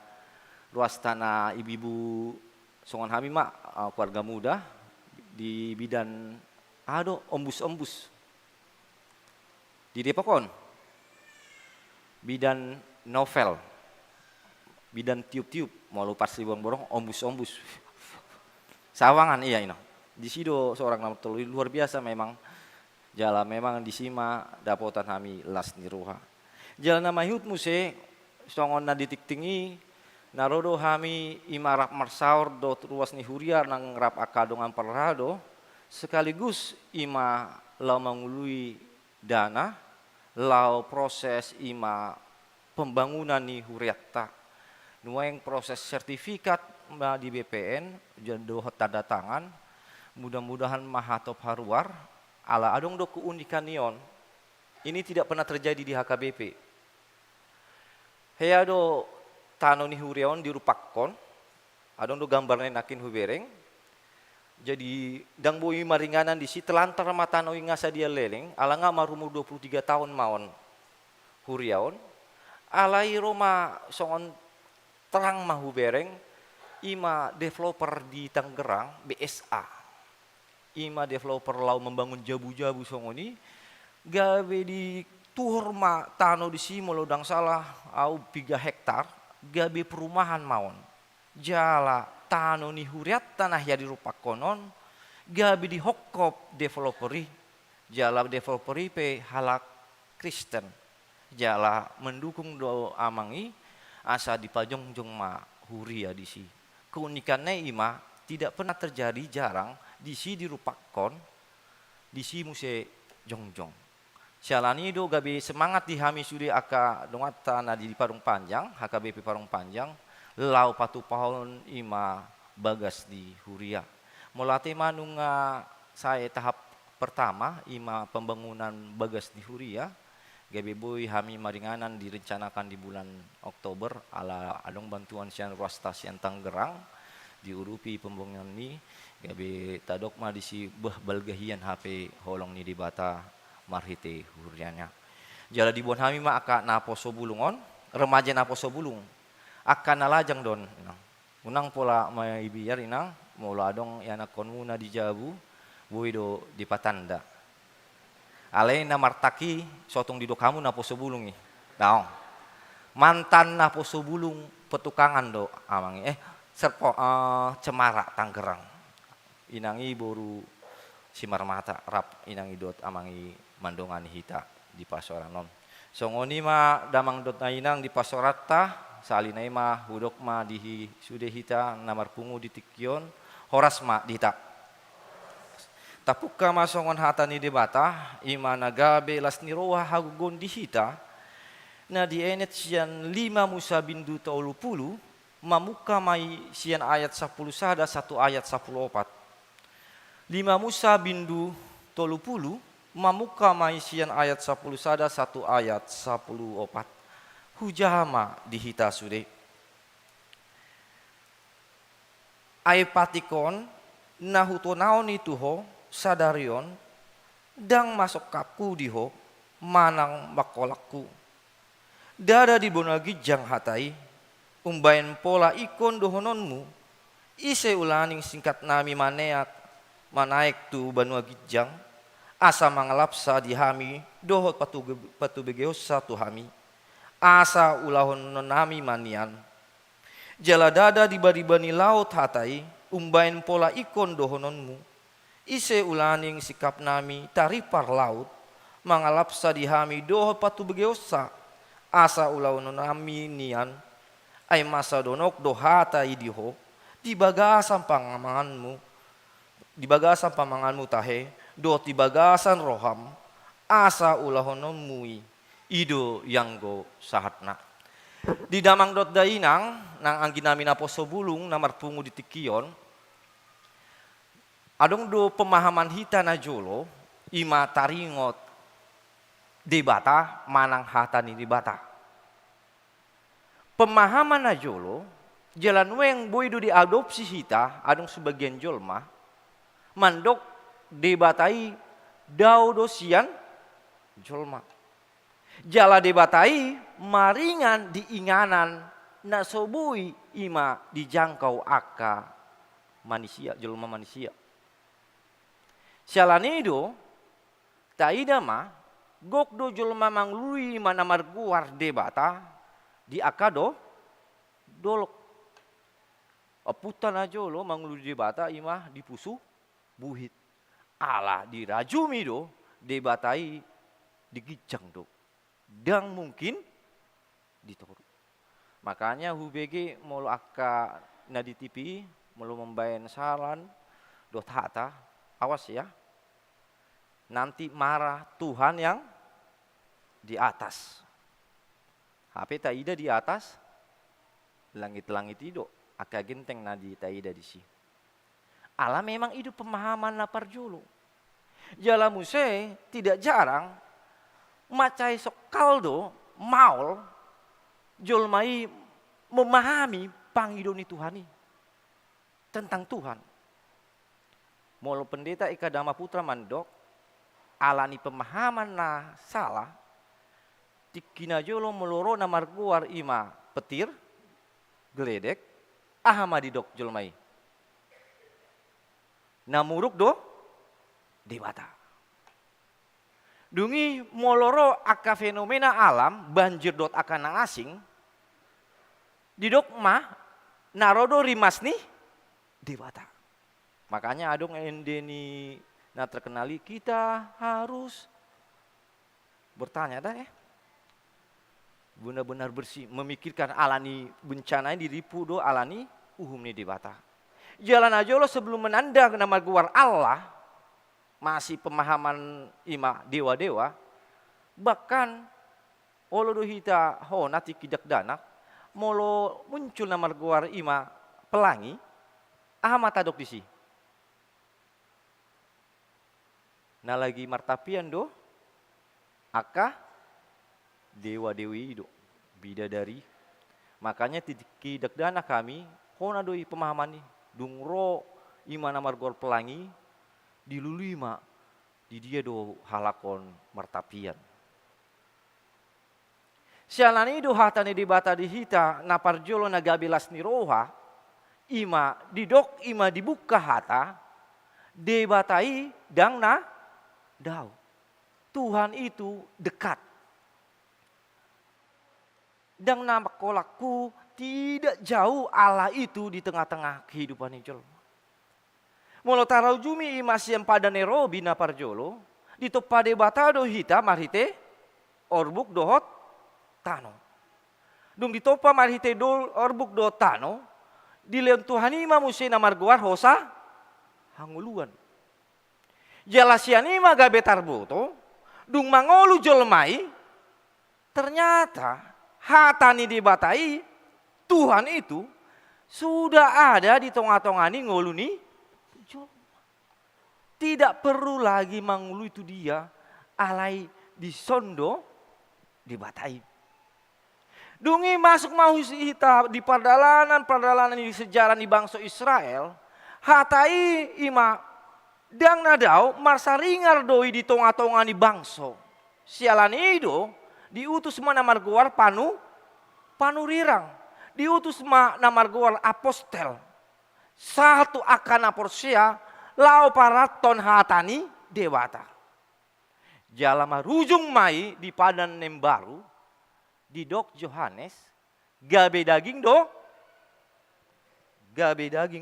ruas tanah ibu-ibu songon hami ma keluarga muda di bidan ombus-ombus di Depokon. Bidan novel, bidan tiup-tiup, molo pas borong ombus-ombus. Sawangan iya ino. Di sido seorang nomor telu luar biasa memang. Jala memang di sima dapotan kami las niruha. Jala nama hiut muse songon na ditiktingi narodo kami imarap marsaur do ruas ni huria nang rap akadongan parado sekaligus ima lau mangului dana lau proses ima pembangunan ni huriatta nueng proses sertifikat di BPN jado tanda tangan mudah-mudahan mahatop haruar ala adong do keunikan nion ini tidak pernah terjadi di HKBP. Heya do tano ni huriaon dirupakkon adong do gambarnya nakin hubereng jadi dang boi maringanan di si telantar matano ingasa dia leleng ala nga marumur 23 tahun maon huriaon alai Roma songon terang mahu bereng ima developer di Tangerang BSA ima developer lau membangun jabu-jabu songoni gawe di tuhur ma tano di si molodang salah au 3 hektar gabe perumahan maon jala tano ni huriat tanah ya dirupakonon gabe di hokkop developeri jala developeri pe halak Kristen jala mendukung do amangi asa dipajongjong ma huria di si keunikannya ima tidak pernah terjadi jarang di si dirupakon di si muse jongjong. Sialani do gabi semangat di hami sudi aka dongata na di Parung Panjang, HKBP Parung Panjang, lau patu pahon ima bagas di huria. Molate manunga saya tahap pertama ima pembangunan bagas di huria. Gabi boy hami maringanan direncanakan di bulan Oktober ala adong bantuan sian ruas stasiun Tangerang diurupi pembangunan ni gabi tadok ma disi balgahian HP holong ni di bata marhite hurianya. Jala di buan hami ma aka naposo bulungon, remaja naposo bulung. Aka nalajang don. Unang pola may ibiyar inang, mula adong yana konmuna di Jabu, buido di Patanda. Alay na martaki, sotong di dokamu naposo bulungi. Daong. Mantan naposo bulung petukangan do amangi. Cemara Tangerang. Inangi boru Simarmata rap inangi dot amangi mandongan hita di pasoranon. Songoni ma damang dot na inang di pasorata salinai ma hudok ma di sude hita namar pungu di tikyon horas ma di hita. Tapukka ma songon hata ni debata ima nagabe las niroha hagugon di hita na di enet sian 5 musa bindu 30 mamuka mai sian ayat 10 sada 1 ayat 14. 5 Musa bindu 30 mamuka mai sian ayat 10 sada 1 ayat 14. Hujama dihita sude. Ai patikon nahutonaon itu ho sadarion dang masuk kaku diho manang makolakku. Dada di bonagi jang hatai umbayan pola ikon dohononmu ise ulaning singkat nami manaik tu banua gijang asa mangalapsa di hami dohot patu begeos satu hami asa ulahon nami manian jala dada di bani laut hatai umbayan pola ikon dohononmu ise ulaning sikap nami taripar laut mangalapsa di hami dohot patu begeosa asa ulahon nami nian ay masa donok dohata idiho di bagasan pamanganmu tahe do di bagasan roham asa ulahon mui ido yanggo sahatna di damang dot dainang nang anggi nami naposo bulung namar pungu di tikion adong do pemahaman hita na jolo ima taringot debata manang hatani debata. Pemahaman na jolo jalan weng boydo diadopsi hita adong sebagian jolma mandok debatai dau dosian jolma. Jala debatai maringan diinganan na sobui ima dijangkau aka manusia jolma manusia. Salanido taida ma gokdo jolma manglui mana marguar debata di akado dolok aputan aja lo manglui debata imah dipusu buhit ala dirajumi do debatai digijang do dang mungkin ditoru. Makanya hubege molo akka na di TV molo membayan saran do tata awas ya nanti marah Tuhan yang di atas. HP taida di atas langit-langit itu aka genteng nadi taida di si. Allah memang itu pemahaman na parjulu. Jala muse tidak jarang macai sokaldo maul jolmai memahami pangidoni Tuhani tentang Tuhan. Molo pendeta Ika Dhamma Putra mandok alani pemahaman na salah tikina jolo meloro na marguar ima petir geledek ahama didok jolmai namuruk do debata dungi moloro aka fenomena alam banjir dot aka nang asing didok mah narodo rimas nih debata. Makanya adong endeni na terkenali kita harus bertanya dah benar-benar bersih memikirkan alani bencana ini diripu do alani uhum ni debata. Jalan aja lo sebelum menandang nama guar Allah masih pemahaman ima dewa-dewa bahkan olo do hita ho nati kidak danak molo muncul nama guar ima pelangi ahmad adok disi. Nah lagi martapian do aka dewa-dewi itu bidadari. Makanya tiki dakdana kami hona doi pemahaman nih dungro ima namar gor pelangi dilului ma di dia do halakon martapian. Sialani do hatane debata di hita naparjolo nagabelas ni roha ima didok ima dibuka hata debatai dang na dau. Tuhan itu dekat. Dan nama kolakku tidak jauh Allah itu di tengah-tengah kehidupan ini. Molo tarau jumi imasiam pada Nairobi na parjolo di topade batado hita marhite orbuk dohot tano. Dung di topa marhite dol orbuk dohot tano di leon Tuhan ima musi na marguar hosa hanguluan. Jalasianima gabe tarboto dung mangolu jolmai ternyata hatani dibatai Tuhan itu sudah ada di tengah-tengah ini ngoluni jolma. Tidak perlu lagi mangulu itu dia alai di sondo dibatai. Dungi masuk mau hita di perdalanan di sejarah di bangsa Israel, hatai ima dang nadau marsa ringar doi di tengah-tengah di bangsa. Sialan itu diutus mana marguar panu rirang. Diutus mana marguar apostel. Satu akan aporsia lau paraton hatani dewata. Jalama rujung mai di padan nembaru di dok Johannes gabe daging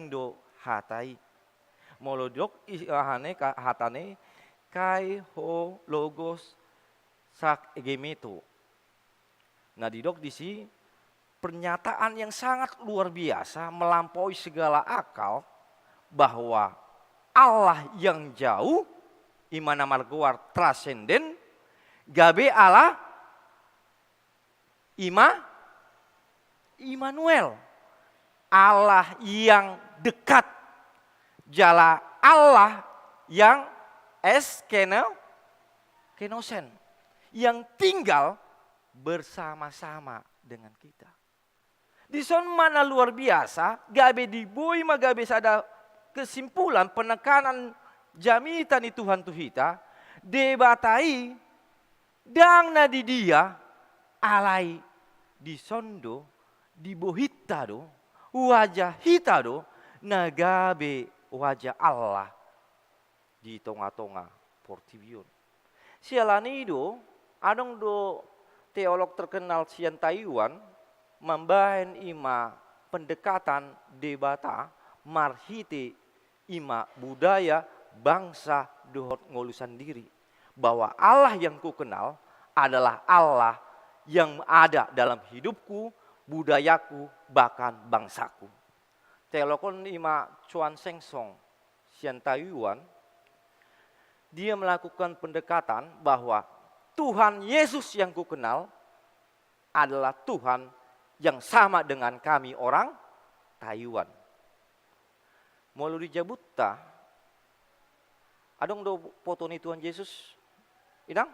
do hatai molodok hatane kai ho logos sak egemeto. Nah di dok disi pernyataan yang sangat luar biasa melampaui segala akal bahwa Allah yang jauh imana marguar transenden gabe Allah Immanuel, Allah yang dekat, jala Allah yang kenosen, yang tinggal bersama-sama dengan kita. Di son mana luar biasa, gabe dibui magabe sada kesimpulan penekanan jamitan di Tuhan Tuhita, debatai dang na di dia alai di sondo di bohita do wajah hita do nagabe wajah Allah di tonga-tonga portibion. Sialani do adong do teolog terkenal sian Taiwan membahen ima pendekatan debata marhite ima budaya bangsa dohot ngolusan diri bahwa Allah yang ku kenal adalah Allah yang ada dalam hidupku, budayaku, bahkan bangsaku. Teolokon ima Chuan Seng Song, sian Taiwan, dia melakukan pendekatan bahwa Tuhan Yesus yang ku kenal adalah Tuhan yang sama dengan kami orang Taiwan. Mau dijabutta, adong do foto ni Tuhan Yesus, idang?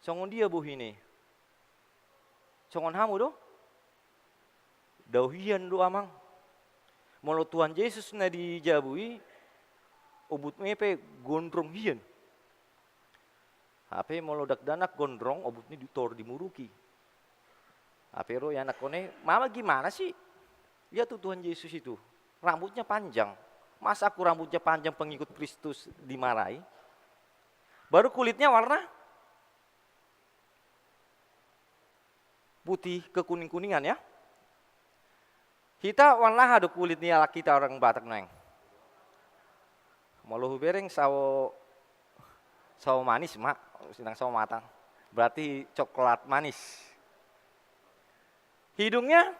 Songon dia buhini. Songon hamu do? Dauhian do amang. Molo Tuhan Yesus na dijabui, obut mepe gondrong hian. Ape molo dakdanak gondrong, obut ni ditor dimuruki. Ape ro ya anak kone, mama gimana sih? Lihat tuh Tuhan Yesus itu, rambutnya panjang. Masa aku rambutnya panjang pengikut Kristus dimarahi? Baru kulitnya warna putih kekuning-kuningan ya. Kita warna ada kulitnya laki kita orang Batak neng. Malu bereng sawo manis mak, sedang sawo matang. Berarti coklat manis. Hidungnya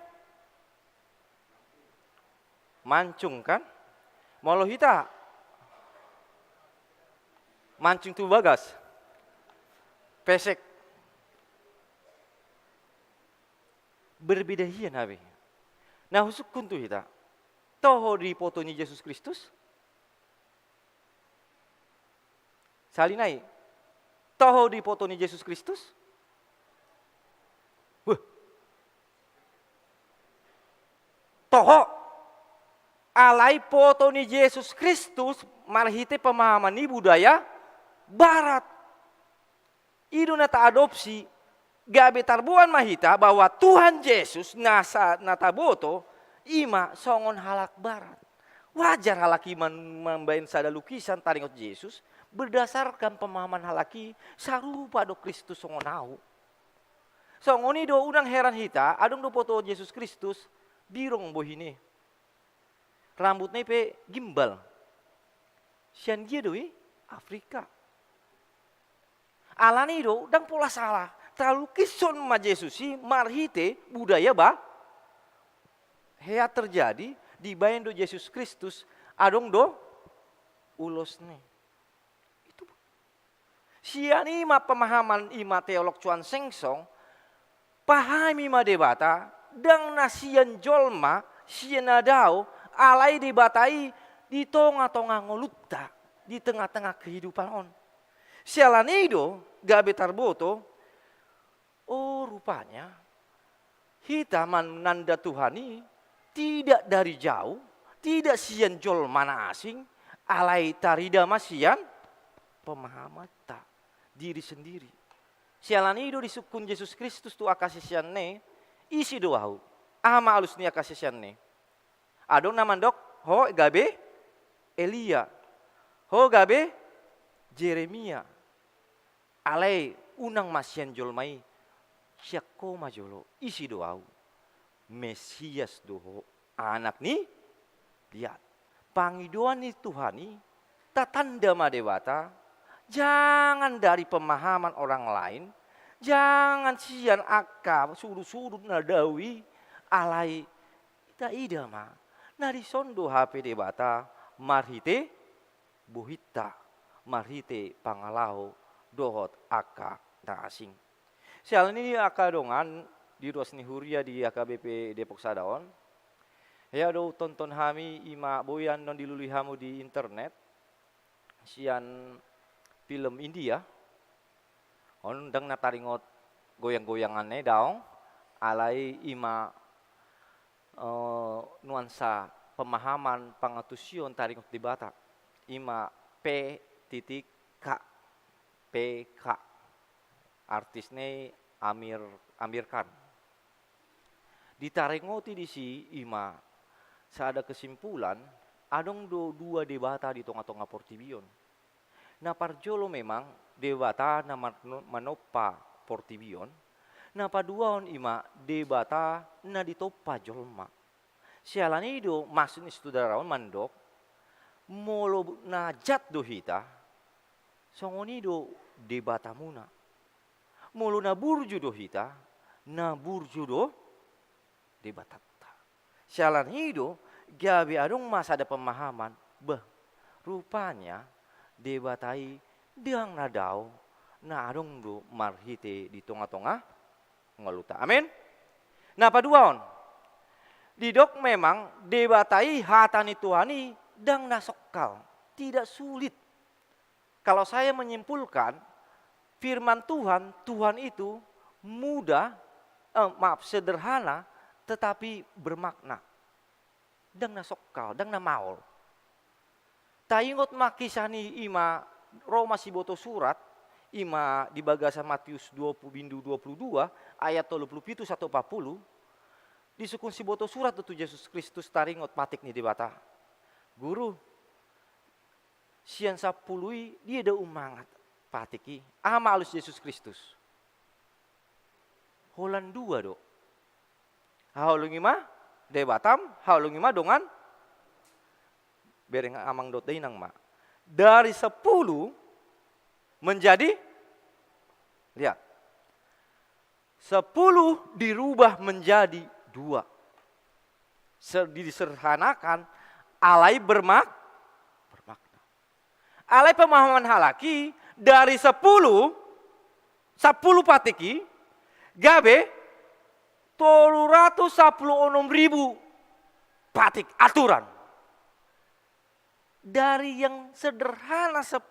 mancung kan? Malu kita mancung tuh bagas. Pesek. Berbeda hian habe. Nah husuk kuntu kita. Toho di fotonya Yesus Kristus. Salinai. Toho di fotonya Yesus Kristus. Toho. Alai fotonya Yesus Kristus. Marhite pemahaman ini budaya Barat. Itu nata adopsi. Gabe tarbuan mahita bahwa Tuhan Yesus nataboto ima songon halak Barat. Wajar halaki membain sada lukisan taringot Yesus berdasarkan pemahaman halaki sarupa do Kristus songon au. Songoni do unang heran hita adong do foto Yesus Kristus birong bohine. Rambutnya pe gimbal. Sian dia doi Afrika. Alani do dang pola salah. Terlalu kison ma Yesusi marhite budaya hea terjadi di bayan do Yesus Kristus adong do ulos nih. Itu siani ma pemahaman ima teolog Chuan Seng Song pahami ma debata dang nasian jolma sianadao alai dibatai di tonga-tonga ngolutta di tengah-tengah kehidupan on. Sialanido gabe tarboto, oh rupanya kita menanda Tuhani tidak dari jauh, tidak sian jol mana asing, alai tarida masian pemahaman tak diri sendiri. Sialanido disukun Yesus Kristus tu akasih sianne, isi doau, ama alus ni akasih sianne. Adong namandok, ho gabe Elia, ho gabe Jeremia. Alai unang masian jolmai siako majolo isi doau Mesias doho anak ni lihat pangidoan ni Tuhani tatanda madewata, jangan dari pemahaman orang lain, jangan sian akal surut-surut nadawi alai ita idama nari sondo HP debata marhite buhita marhite pangalau dohot aka na asing. Sial ini aka dongan di ruas ni huria di AKBP Depok Sadaon. Ya do tonton kami ima boyan non dilului hamu di internet. Sian film India. On dang nataringot goyang-goyangannya daong alai ima nuansa pemahaman pangatusion taringot di Batak. Ima P.K. PK artisnya Amir Khan ditarengoti di si ima saada kesimpulan adong dua debata di tonga-tonga Portibion na parjolo memang debata na manopa Portibion na paduaon ima debata na ditopa jolma sialanido maksud istudaraon mandok molo na jat dohita songonido debata muna. Mulu na burju do hita, na burju do debatata. Sialan hido, gabi adong masa ada pemahaman, rupanya debatai diang nadao, na adong do marhite di tonga-tonga ngeluta. Amin. Nah paduaon, didok memang debatai hatani Tuhani dang nasokal, tidak sulit. Kalau saya menyimpulkan firman Tuhan, Tuhan itu mudah, sederhana, tetapi bermakna. Dang nasokal, dang namaol. Taingot makisani ima Roma siboto surat, ima di bagasan Matius 20 22 ayat 37 140, disukun siboto surat itu Yesus Kristus taringot patik ni debata. Guru, sian sapului dia ada umangat patiki ama alus Yesus Kristus. Holan dua do. Haulungi mah debatam, haulungi mah dongan bereng amang dot nang ma. Dari 10 menjadi lihat. 10 dirubah menjadi 2. Disederhanakan alai bermakna. Alai pemahaman halaki dari 10 patiki gabe 316.000 patik aturan. Dari yang sederhana 10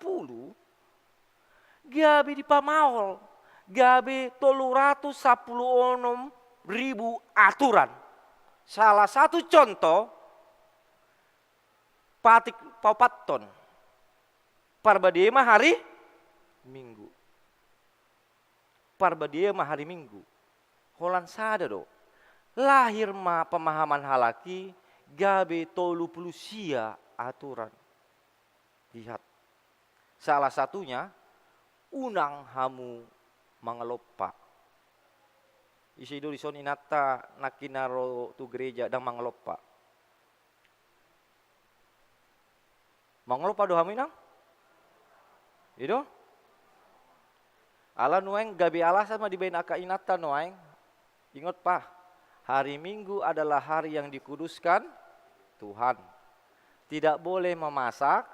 gabe dipamaol gabe 316.000 aturan. Salah satu contoh patik paupaton Parbadiema hari Minggu. Parbadiema hari Minggu. Holan sada do. Lahir ma pemahaman halaki gabe tolu pulusia aturan. Lihat. Salah satunya unang hamu mangelopa. Isi do lison inata nakinaro tu gereja dan mangelopa. Mangelopa do hamu inang? Itu? Ala nueng gabi alasan mah dibain aka inata nueng. Ingat pa, hari Minggu adalah hari yang dikuduskan Tuhan. Tidak boleh memasak,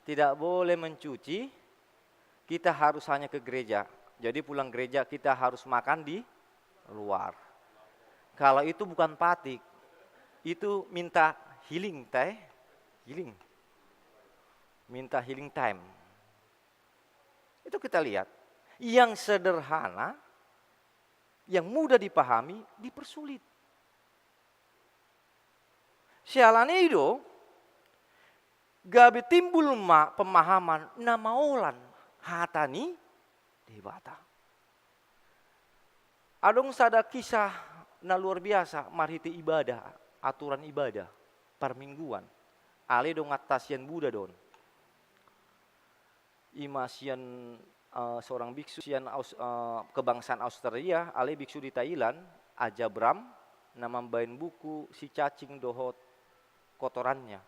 tidak boleh mencuci. Kita harus hanya ke gereja. Jadi pulang gereja kita harus makan di luar. Kalau itu bukan patik, itu minta healing healing. Minta healing time. Itu kita lihat. Yang sederhana, yang mudah dipahami, dipersulit. Sialan itu, gabe timbul pemahaman namaolan hatani debata. Adong sada kisah na luar biasa marhiti ibadah, aturan ibadah permingguan. Ale dong atasian Buddha don. Imasian seorang biksu sian kebangsaan Australia, ale biksu di Thailand, aja Bram, namambain buku si cacing dohot kotorannya.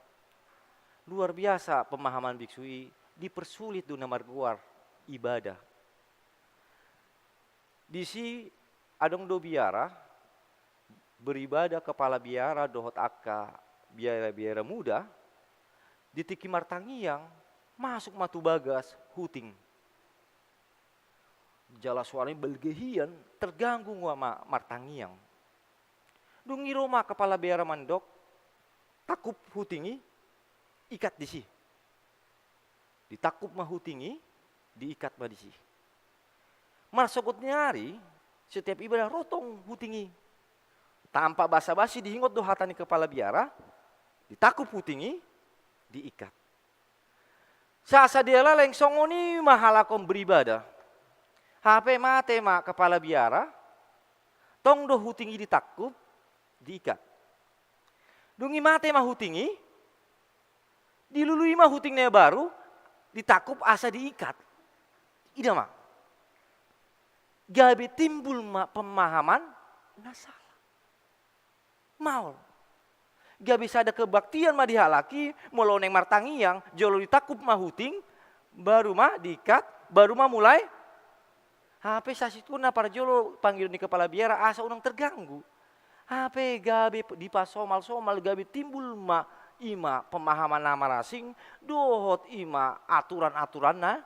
Luar biasa pemahaman biksui, dipersulit do namarguar ibadah. Di si adong do biara, beribadah kepala biara dohot akka biara-biara muda, di tiki martangiang, masuk matu bagas huting. Jala suaranya belgehian, terganggu sama martangiang. Dungi Roma kepala biara mandok, takup hutingi, ikat di si. Ditakup mah hutingi, diikat mah di si. Marsokot nyari, setiap ibadah rotong hutingi. Tanpa basa-basi dihingot do hatani kepala biara, ditakup hutingi, diikat. Sasa dia laleng songoni mahalakom beribadah. HP mate mak kepala biara, tong do hutingi ditakup, diikat. Dungi mate mah hutingi, dilului mah hutingnya baru, ditakup asa diikat. Ida mak. Gabe timbul mak pemahaman, nah salah. Maul. Gak bisa ada kebaktian mah dihalaki, mulu neng martangiang, jolo ditakup mah huting, baru mah diikat, baru mah mulai. HP sasituna para jolo panggil di kepala biara asa unang terganggu. HP gabe di pasomal-somal gabe timbul ma ima pemahaman nama rasing dohot ima aturan-aturan nah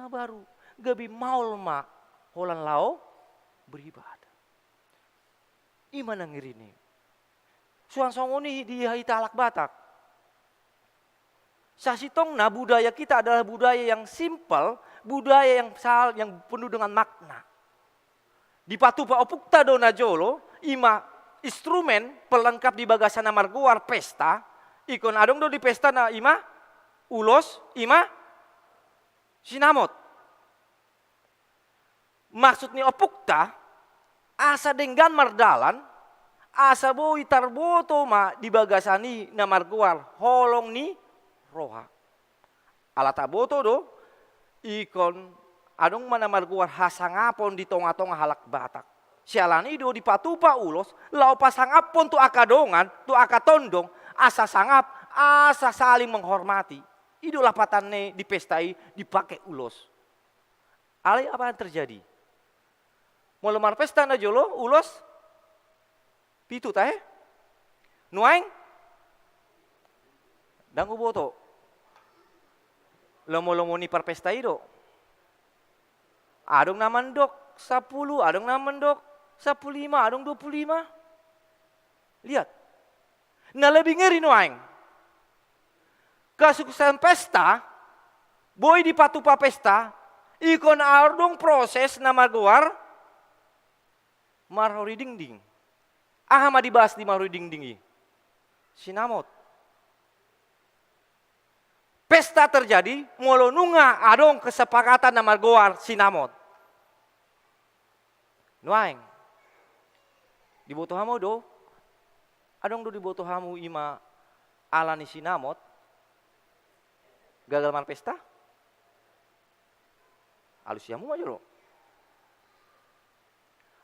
baru gabe maul ma holan lao beribadah. Ima nang ngirini. Suang songoni di Hitalak Batak. Sasitong na budaya kita adalah budaya yang simpel, budaya yang penuh dengan makna. Di patupa opukta dona jolo, ima instrumen pelengkap di bagasana marguar pesta, ikon adong do di pesta na ima ulos, ima sinamot. Maksudnya opukta asa denggan mardalan, asa boi tarboto ma di bagasani na marguar holong ni roha. Alata boto do ikon adong mana marguar hasangapon di tonga-tonga halak Batak. Sialani do di patupa ulos lau pasangapon tu akadongan tu akatondong asa sangap asa saling menghormati. Idolah patanne di pestai dipakai ulos. Ale apa yang terjadi? Mau lemar pesta na jolo ulos pitu tahe nuaing dangu boto lomo-lomo ni parpesta ido adong naman dok 10 adong naman dok 15 adong 25 lihat na lebih ngeri nuaing kesuksesan pesta boy di patupa pesta ikon adong proses na maguar marhori dingding aha mah dibahas di marhori dingding sinamot. Pesta terjadi, molo nunga adong kesepakatan na margoar sinamot. Nuaing. Di boto hamu do, adong do di boto hamu ima alani sinamot. Gagal man pesta? Alusiamu aja lo.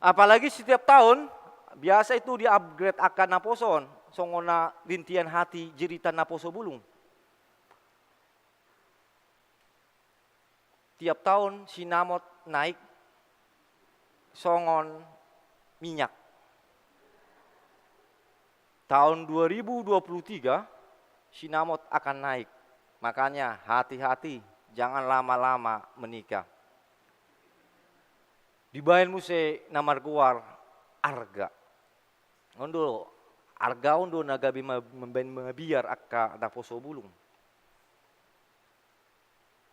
Apalagi setiap tahun, biasa itu di-upgrade akan naposon. Songona rintian hati jeritan naposo bulung. Tiap tahun sinamot naik songon minyak. Tahun 2023 sinamot akan naik. Makanya hati-hati, jangan lama-lama menikah. Dibayan muse namarguar arga. Ngondo argaon do nagabi membiar akka naposo bulung.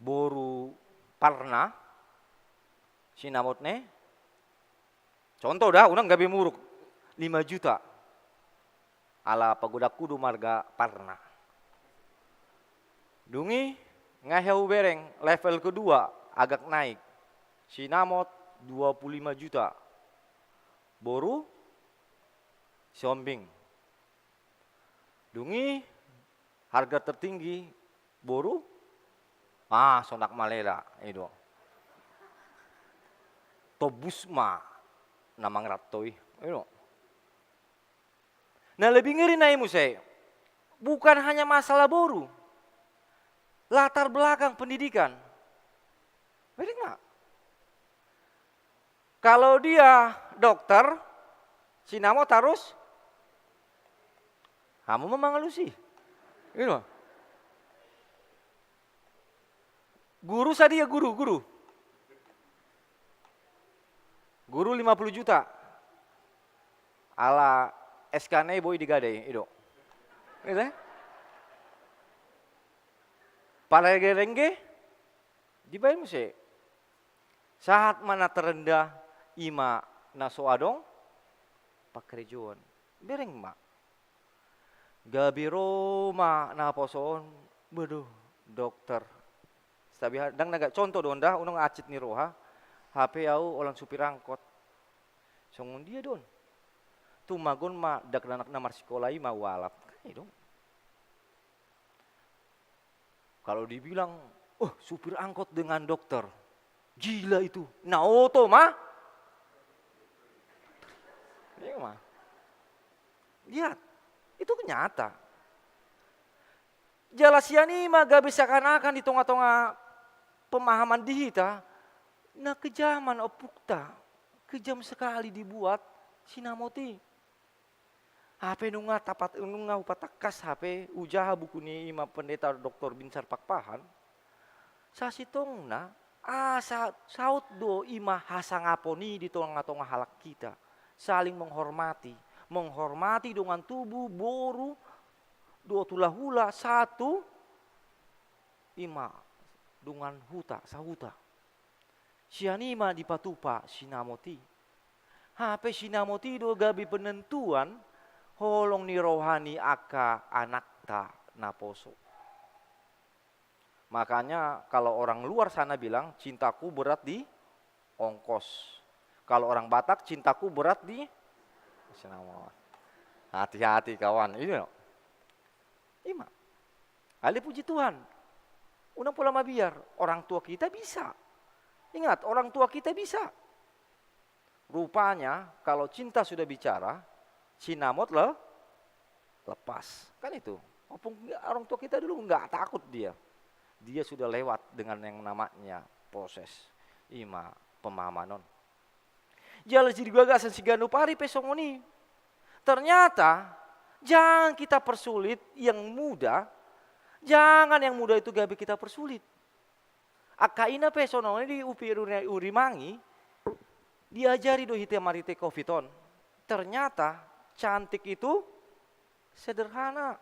Boru parna sinamot ne. Contoh dah, unang gabi muruk 5 juta. Ala pagoda kudu marga parna. Dungi ngahew bereng level kedua agak naik. Sinamot 25 juta. Boru siombing. Dungi harga tertinggi boru sonak malera itu. Tobusma namang ratoi itu. Nah lebih ngeri na saya, bukan hanya masalah boru, latar belakang pendidikan. Benar nggak? Kalau dia dokter, sinamot harus kamu memangalusi. Gitu. Guru sadia guru. Guru 50 juta. Ala SKN boy digadai itu. Gitu. Palerengge dibayar mesti. Saat mana terendah ima naso adong pakerejuan. Bereng mak. Gabi Roma na poson, beduh dokter. Sabi dang naga contoh don dah, unang acit ni roha, HP au orang supir angkot. Songon dia don. Tumagon ma dak anak namar sekolah ma walap. Kan dong. Kalau dibilang, oh supir angkot dengan dokter, gila itu. Nah oto mah, iya mah. Lihat. Itu nyata. Jalasiani mah gak bisa kanakan di tengah-tengah pemahaman dihita. Nah kejaman opukta. Kejam sekali dibuat sinamoti. HP nunga tapat nunga upatakas HP ujaha buku ni ima pendeta Dr. Binsar Pakpahan. Sasitong na saut do ima hasangaponi di tengah-tengah halak kita. Saling menghormati dengan tubuh boru dua tulah hula satu ima dengan sahuta sianima di patupa sinamoti HP sinamoti do gabi penentuan holong ni rohani aka anakta naposo. Makanya kalau orang luar sana bilang cintaku berat di ongkos, kalau orang Batak cintaku berat di sinamot. Hati-hati kawan, ini loh. Ima. Ali puji Tuhan. Unang pula mabiar, orang tua kita bisa. Ingat, orang tua kita bisa. Rupanya kalau cinta sudah bicara, sinamot lepas. Kan itu. Orang tua kita dulu enggak takut dia. Dia sudah lewat dengan yang namanya proses ima pemahaman. Jalan jadi gua gak sensiganu pari pesongoni. Ternyata jangan kita persulit yang muda. Jangan yang muda itu gabi kita persulit. Akaina pesongoni di Urimangi diajari do hite marite coviton. Ternyata cantik itu sederhana.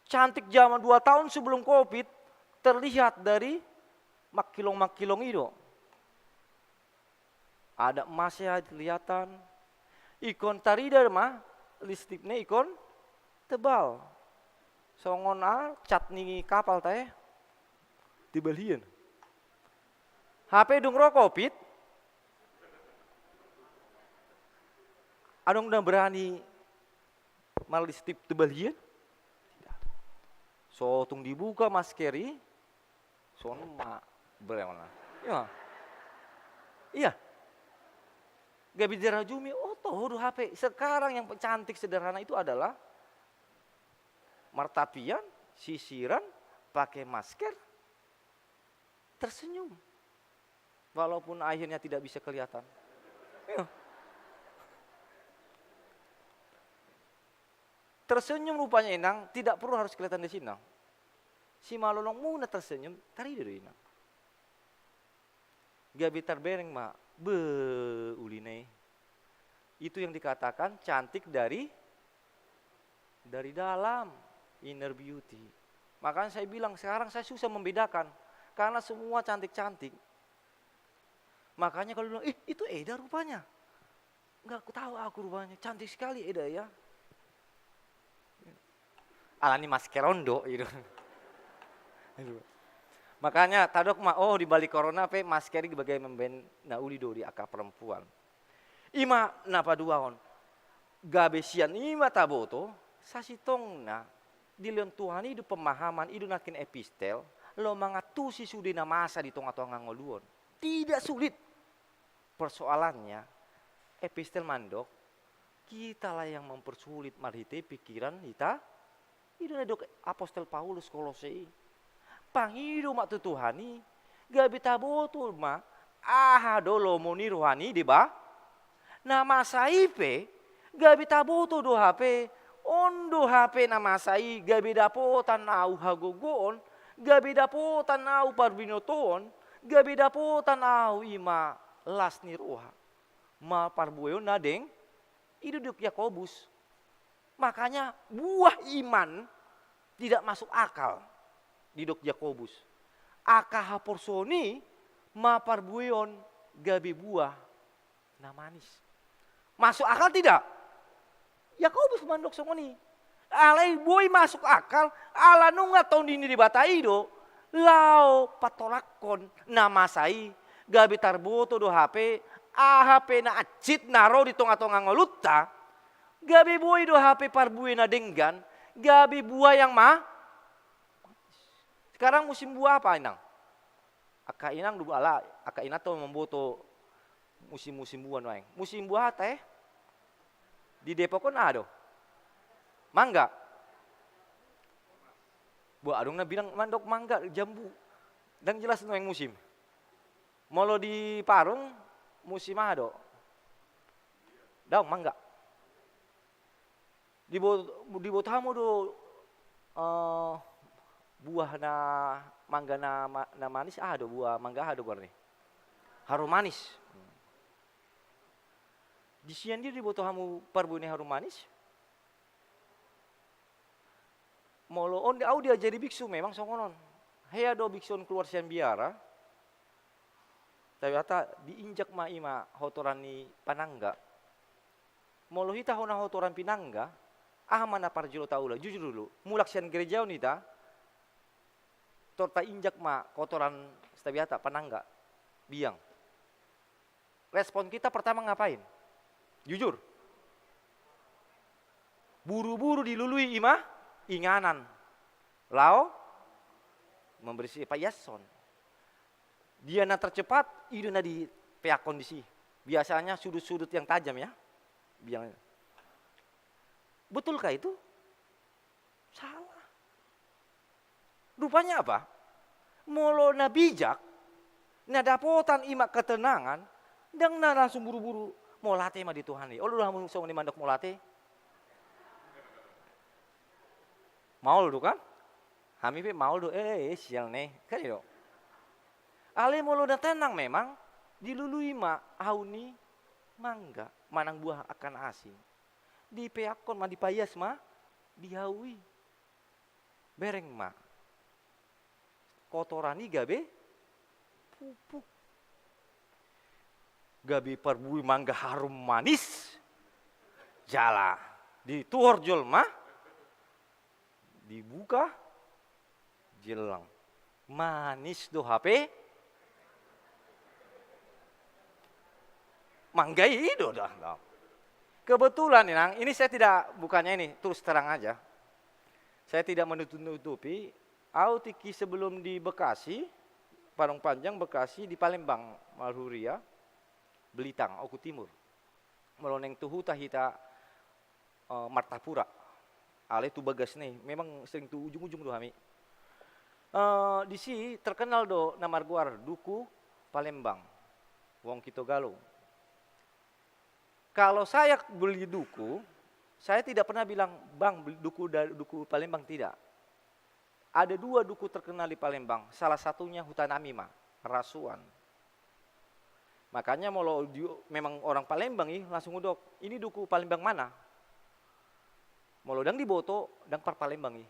Cantik zaman 2 tahun sebelum Covid terlihat dari makilong-makilong itu. Ada emasnya kelihatan. Ikon tarida mah listipnya ikon tebal. Songon cat nih kapal teh. Dibalian. HP dung Covid. Adong udah berani mal listip tebalian. So tung dibuka maskeri. Son mak beremana. Iya. Iya. Gabi Jarajumi, toh HP. Sekarang yang cantik sederhana itu adalah martapian, sisiran, pakai masker, tersenyum. Walaupun akhirnya tidak bisa kelihatan. Ya. Tersenyum rupanya inang, tidak perlu harus kelihatan di sini. Si malolong muna tersenyum, tari dari inang. Gabi terbereng mak. Uline. Itu yang dikatakan cantik dari dari dalam, inner beauty. Makanya saya bilang sekarang saya susah membedakan karena semua cantik-cantik. Makanya kalau bilang, itu Eda rupanya. Enggak, aku tahu aku rupanya. Cantik sekali Eda ya. Alani maskerondo gitu. Makanya tadok di balik corona pe maskeri bagai memben na ulido di akar perempuan. Ima napa duaon. Gabesian ima taboto sasitong na dilion Tuhan itu pemahaman itu nakin epistel lo mangatusi sudi na masa di tonga-tonga ngoluon. Tidak sulit. Persoalannya epistel mandok kita lah yang mempersulit marhite pikiran kita. Itu dok apostol Paulus Kolosei. Pangido mak tutuhani gabi tabotul ma dolo moni rohani di ba. Nama saipe gabi taboto do HP ondo HP nama sai gabi dapotan au hagogon gabi dapotan au parbinoton gabi dapotan au ima lasni roha ma parbueon nadeng itu duk Yakobus. Makanya buah iman tidak masuk akal di dok Yakobus. Akah porsoni ma parbueon gabi buah na manis. Masuk akal tidak? Yakobus mandok songoni. Alai boy masuk akal, ala nunga tahun ini dibatai do. Lao patolakon nama sai gabi tarboto do HP, HP na acit naro di tonga-tonga ngolutta. Gabi boy do HP parbue na denggan, gabi buah yang sekarang musim buah apa inang? Aka inang dulu ala, aka inato memboto musim-musim buah noeng. Musim buah teh di Depok kan ada. Mangga. Buah adong na bilang mandok mangga jambu. Dan jelas noeng musim. Molo di Parung musim ada. Daun mangga. Di Botamu do buah na mangga na manis ada buah mangga ada gua nih. Harum manis. Di sian dia di Botamu parbune harum manis. Molo on dia jadi biksu memang songonon. Hea do biksun keluar sian biara. Ternyata diinjak ima hotorani panangga. Molo hita hona hotoran pinangga. Mana parjilo taula, jujur dulu. Mulak sian gereja nita, torta injak kotoran stabiata panangga, biang. Respon kita pertama ngapain? Jujur. Buru-buru dilului inganan. Lao membersih payason. Dia na tercepat, itu na di pihak kondisi. Biasanya sudut-sudut yang tajam ya, biang. Betulkah itu? Salah. Rupanya apa? Molo na bijak, na dapotan imak ketenangan, dan na langsung buru-buru mau latih di Tuhan. Oh lu langsung ni mandok mau latih? Mau lu kan? Kami pe mau lu sial nih, kan itu. Ale molo na tenang memang, dilului hauni mangga, manang buah akan asin. Di peakon di payas dihaui bereng kotorani gabe pupuk gabe parbui mangga harum manis jala di tuorjol dibuka jelang manis do HP manggai itu dah. Kebetulan ini saya tidak, bukannya ini, terus terang aja. Saya tidak menutupi, autiki sebelum di Bekasi, Parung Panjang, Bekasi, di Palembang, Malhuria, Belitang, Oku Timur. Meloneng tuhu tahita Martapura. Ale tu bagas nih, memang sering tu ujung-ujung tuh kami. Di sini terkenal do namarguar Duku Palembang, Wong Kitogalo. Kalau saya beli duku, saya tidak pernah bilang, bang duku Palembang, tidak. Ada 2 duku terkenal di Palembang, salah satunya Hutanami Rasuan. Makanya kalau memang orang Palembang langsung udok, ini duku Palembang mana? Molo dang di boto dang parpalembangi.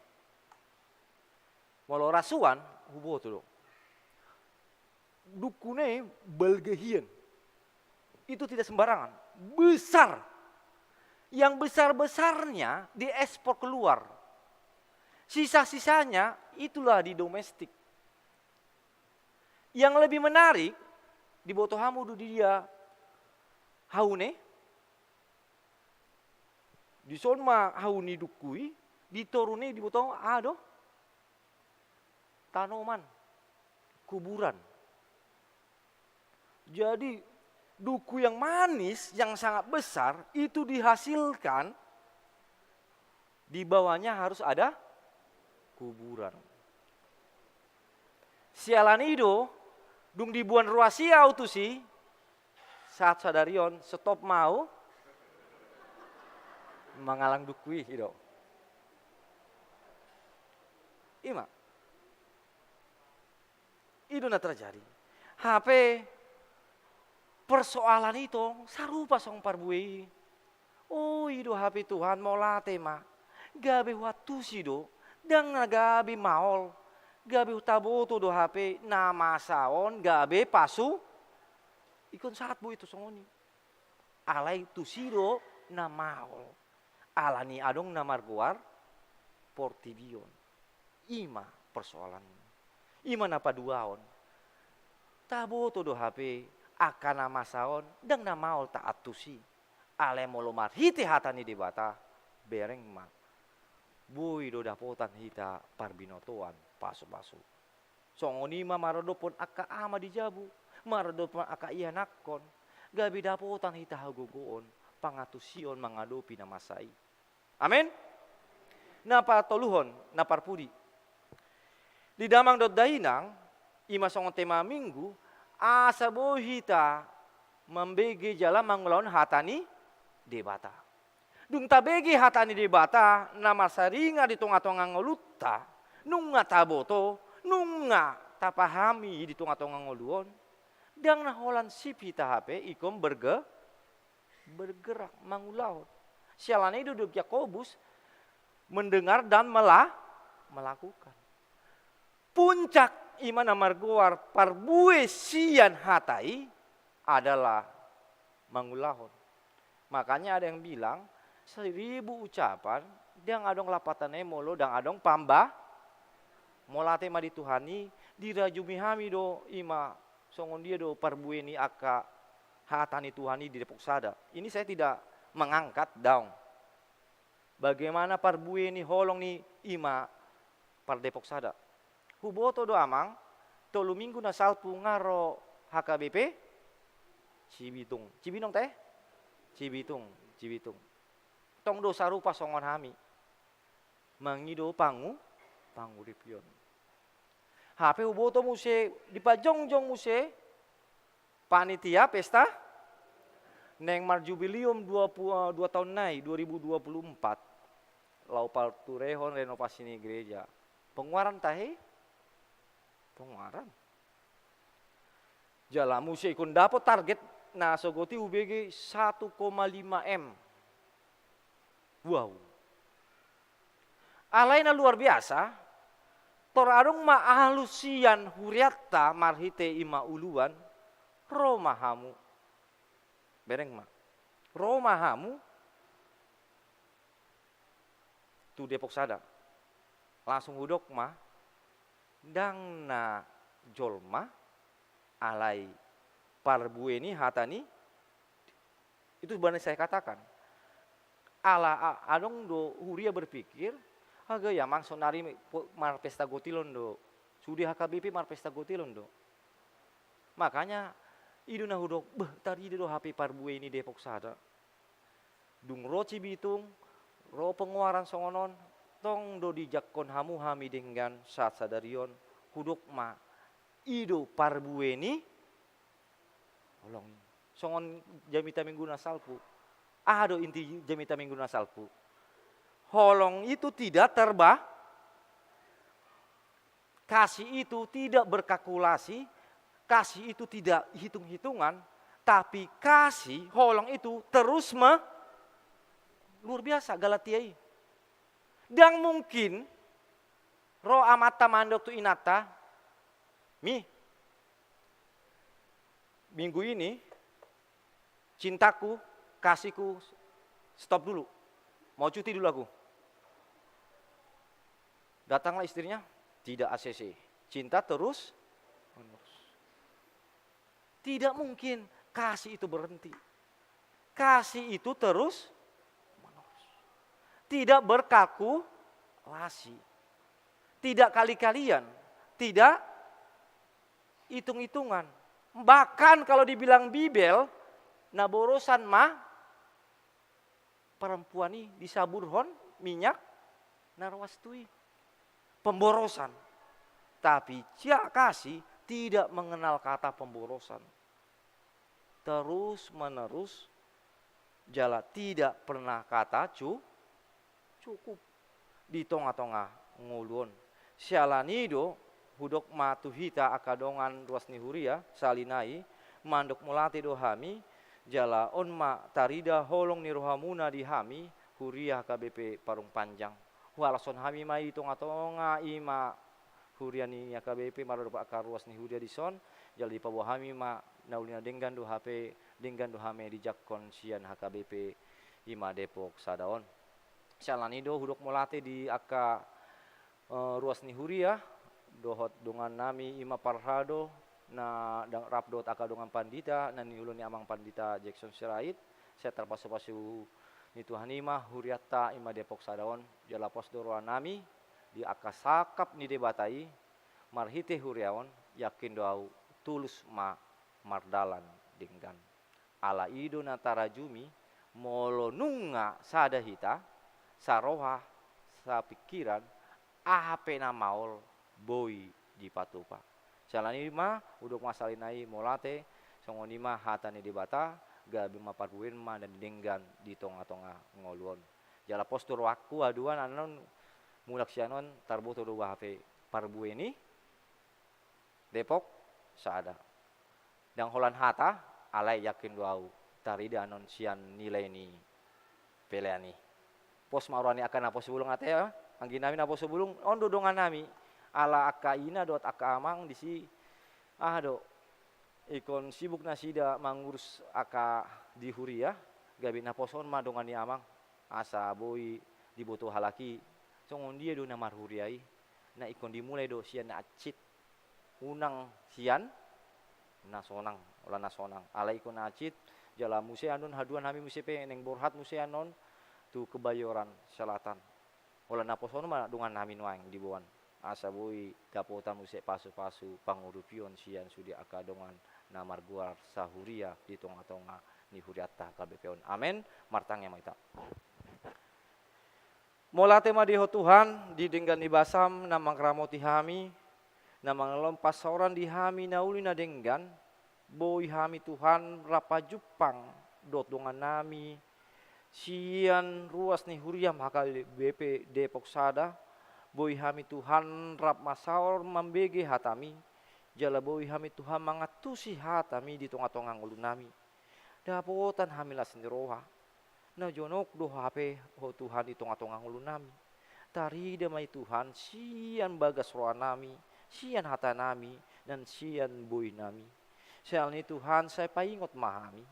Molo rasuan huboto do. Dukune belgehian. Itu tidak sembarangan, besar. Yang besar-besarnya diekspor keluar. Sisa-sisanya itulah di domestik. Yang lebih menarik di boto hamu du dia haune. Di sonma hauni dukui, ditoruni di boto ado tanaman, kuburan. Jadi duku yang manis, yang sangat besar, itu dihasilkan, di bawahnya harus ada kuburan. Sialan itu, dung dibuan ruasia itu sih, saat sadarion, stop mau, mengalang dukui itu. Ima, itu na terjadi. HP persoalan itu sarupa song parbui. Oh itu HP Tuhan mau late ma. Gabe waktu sih do. Dan gabe maol. Gabe utaboto do HP nama saon gabe pasu. Ikon saat bu itu songoni. Alai tu sih do na maol. Alani adong na marguar portibion. Ima persoalan. Ima napa duaon. Taboto do HP akan nama saon dan nama ol tak atusi ale molomar hiti hatani di bata bereng ma bui do dapotan hita parbinotoan pasu-pasu songoni ma marodo pon aka ama dijabu marodo pon aka iya nakon gabi dapotan hita hagogoon pangatusion mangadopi nama sai amin napa toluhon napar pudi di damang dot dainang ima songon tema minggu asa bohita membegi jalan manglawan hatani debata. Dung tabegi hatani debata nama saringa di tonga-tonga ngolutta nunga taboto nunga tapahami di tonga-tonga ngoluon dang naholan sipita HP ikom bergerak mangulaut. Sialane duduk Yakobus mendengar dan melakukan. Puncak iman amarguar parbue sian hatai adalah mangulahon. Makanya ada yang bilang 1000 ucapan yang adong lapatane molo dan adong pamba molate ma dituhani dirajumi hami do ima songon dia do parbue ni aka hatani tuhani di Depok Sada. Ini saya tidak mengangkat daun. Bagaimana parbue ni holong ni ima par Depok Sada. Huboto do amang, tolu minggu na salpu ngaro HKBP, Cibitung. Cibinong teh? Cibitung. Tong do sarupa songon hami. Mangido pangu ripion. HP huboto muse, dipajongjong muse, panitia pesta, neng marjubilium 2 tahun nai, 2024. Laupal turehon renovasi ni gereja. Penguaran tahe? Penguaran. Jalamu sih ikun dapat target na sogoti UBG 1,5 M. Wow. Alaina luar biasa. Torarong maalusian huriatta marhite ima uluan romahamu. Bereng ma. Romahamu tu Depok Sada. Langsung hudok ma. Dang na jolma alai parbue ni hatani itu sebenarnya saya katakan ala adong do huria berpikir aga ya mang sonari mar pesta gotilon do sudi HKBP mar pesta gotilon do makanya idu na hudok tadi do HP parbue ini Depok Sada dung ro Cibitung ro penguaran songonon tong do dijakon hamu hami dengan saat sadarion hudok ma ido parbueni holong songon jamita minggu nasalpu do inti jamita minggu nasalpu holong itu tidak kasih itu tidak berkalkulasi kasih itu tidak hitung-hitungan tapi kasih holong itu terus luar biasa Galatiai Dan mungkin roh amata mandok tu inata, minggu ini cintaku, kasihku stop dulu. Mau cuti dulu aku. Datanglah istrinya, tidak ACC. Cinta terus menerus. Tidak mungkin kasih itu berhenti. Kasih itu terus menerus. Tidak berkalkulasi. Tidak kali-kalian. Tidak hitung-hitungan. Bahkan kalau dibilang Bibel, naborosan perempuan ini disaburhon minyak narwastui. Pemborosan. Tapi Cak Kasih tidak mengenal kata pemborosan. Terus menerus jala tidak pernah kata cukup. Di tengah-tengah ngulun. Sialanido hudok matuhita akadongan ruasni huria salinai mandok mulate dohami jala onma tarida holong ni rohamuna di hami huria KBP Parung Panjang. Walason hami mai tengah-tengah ima huria ni KBP marodo akar ruasni huria di son jala di pawo hami ma naulina denggan do HP denggan do hame di jakkon sian HKBP ima Depok Sadaon. Sialanido hudok mulate di aka ruasni huria dohot dengan nami ima parhado na dang rapdot aka dengan pandita na niulun ni amang pandita Jackson Sirait saya terpasu-pasu ni Tuhan ima huriata ima Depok Sadaon jala pos doroan nami di aka sakap ni debatai marhite huriaon yakin doau tulus mardalan denggan ala ido na tarajumi molonunga sadahita saroha sa pikiran ahape na maol boy di patupa. Salani ma udok masalinai molate songonima hatani di bata gabi maparbuin ma dan denggan di tonga-tonga ngoluon. Jala postur waku aduan anon mulak sianon tarboto do hape parbueni Depok saada. Dang holan hata alai yakin doau tarida anon sian nilai ni peleani. Pos marwani akan apa sebulung ate ya? Anggi nami napa sebulung ondo dongan nami ala akaina dot aka amang disi do ikon sibuk nasida mangurus aka di huria gabi naposon ma dongan ni amang asa boy diboto halaki songon dia do namar huriai na ikon dimulai do sian na acit unang sian nasonang ola nasonang ala ikon acit jala muse anon haduan hami muse pe neng borhat muse anon tu Kebayoran Selatan ola naposon ma dongan nami nuang dibuan asa boy dapotan muse pasu-pasu pangurupion sian sudi akadongan namar guar sahuria di tonga-tonga ni huriata KBP-on. Amin. Martangnya maita. Molate ma diho Tuhan di denggan ibasam namang ramoti hami namang lompas sauran di hami nauli na denggan boy hami Tuhan rapa jupang dot dongan nami sian ruas ni huriam hakal BP Depok Sada boy hami Tuhan rap masaor membege hatami jala boy hami Tuhan mangatusi hatami di tengah-tengah ngulu nami dapotan hamilah sendiroha na jonok do hape ho Tuhan di tengah-tengah ngulu nami tarida mai Tuhan sian bagas roa nami sian hata nami dan sian boy nami sial ni Tuhan saya paingot mahami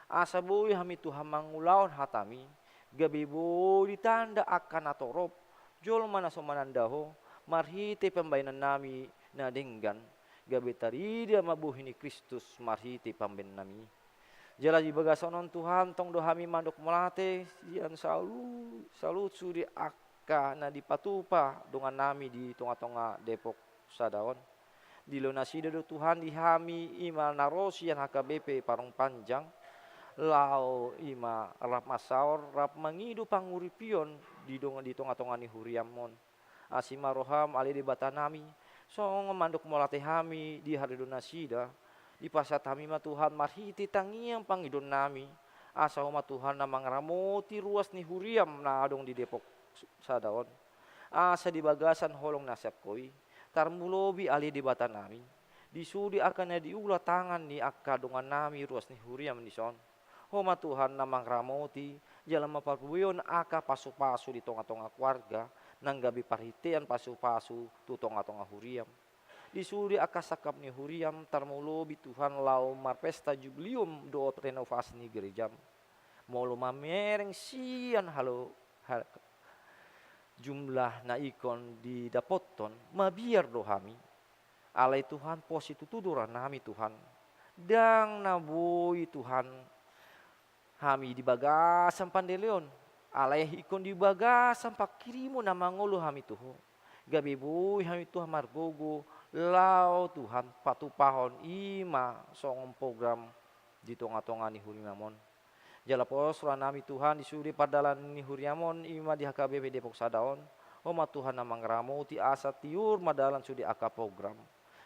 asa boy hami Tuhan mangulaon hatami gabi boy ditanda akan atorop jol mana somanandaho marhite pembainan nami na denggan gabi tarida mabuhini Kristus marhite pembainan nami jala di bagasonon Tuhan tong do hami mandok molate sian salut sudi akka na dipatupa dengan nami di tonga-tonga Depok Sadaon di lonasida do Tuhan di hami ima narosian HKBP Parung Panjang lao ima rap masaor rap mangidu panguripion di tonga-tonga ni huriamon asima roham ali di batanami song manduk molate hami di hari donasida di pasat hami ma Tuhan marhiti tangiang pangidon nami asa ma Tuhan namang ramoti ruas ni huriam na adong di Depok Sadaon asa di bagasan holong nasep koi tarmulobi ali di batanami disudi akan diulah tangan ni akadongan nami ruas ni huriam ni son Homa Tuhan namang ramoti jalan maparbuyon aka pasu-pasu di tonga-tonga keluarga nang gabi parhitean pasu-pasu tutonga-tonga huriam. Disuri akasakap ni huriam tarmulo bituhan lau marpesta jublium do renovasi ni gerejam. Molo mamereng sian halo jumlah na ikon di dapoton mabiar do hami. Alai Tuhan positu tuduran nami Tuhan. Dang naboi Tuhan hami di bagasan pandeleon. Alai ikon di bagasan pakirimu na mangolo hami Tuhan. Gabi boy hami Tuhan margogo lau Tuhan patupahon ima songong program di tonga-tonga ni hurimamon. Jala pos nami Tuhan disudi padalan ni huriamon ima di HKBP Depok Sadaon. Oma Tuhan namang ramoti asa tiur madalan sudi aka program.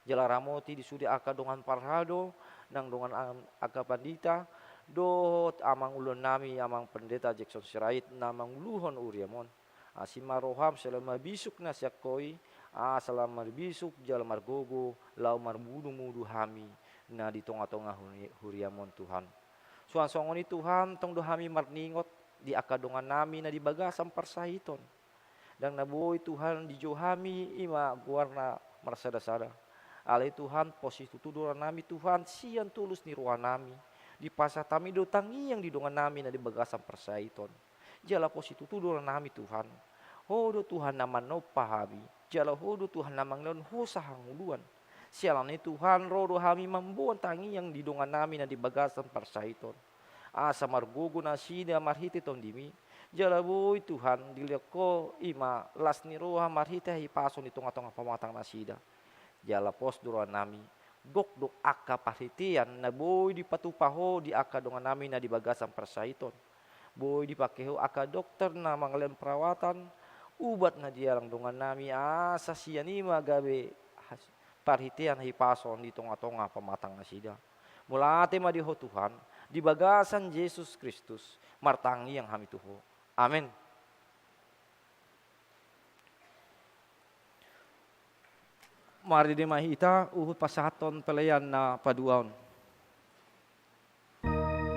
Jala ramoti disudi aka dongan parhado nang dongan aka pandita dot amang ulun nami amang pendeta Jackson Sirait namang uluhon uriamon. Asima roham selama bisuk na siakoi selama bisuk jala margogo lau marmudu-mudu hami na di tonga-tonga huriamon Tuhan. Suan songoni Tuhan tong do hami marningot di akadongan nami na di bagasam parsahiton. Dan nabuoi Tuhan di jo hami ima guarna marsada-sada. Alai Tuhan posisi tuduran nami Tuhan sian tulus ni ruang nami. Di pasah tami do tangi yang di dongan nami na di bagasam parsahiton. Jala posisi tuduran nami Tuhan. Hodo Tuhan naman no pahami. Jala hodo Tuhan namang leon hosahang uluan. Sialan ni Tuhan rodo hami membuat tangi yang di dongan nami na di bagasan parsahiton. Asa margogo na sida marhiti ton dimi. Jala boy Tuhan diliako ima las ni roha marhiti hi paso ni tonga-tonga pamatang na sida. Jala pos duran nami. Gok do aka parhitian na boy di patupaho di aka dongan nami na di bagasan parsahiton. Boy di pakeho aka dokter na manglen perawatan. Ubat na dialang dongan nami asa sianima gabe parhitian hipason di tonga-tonga pamatang na sida. Mulate madiho Tuhan di bagasan Yesus Kristus martangi yang hami tuho. Amin. Mari di mahita uhut pasahaton pelayan na paduaon. Hallelujah.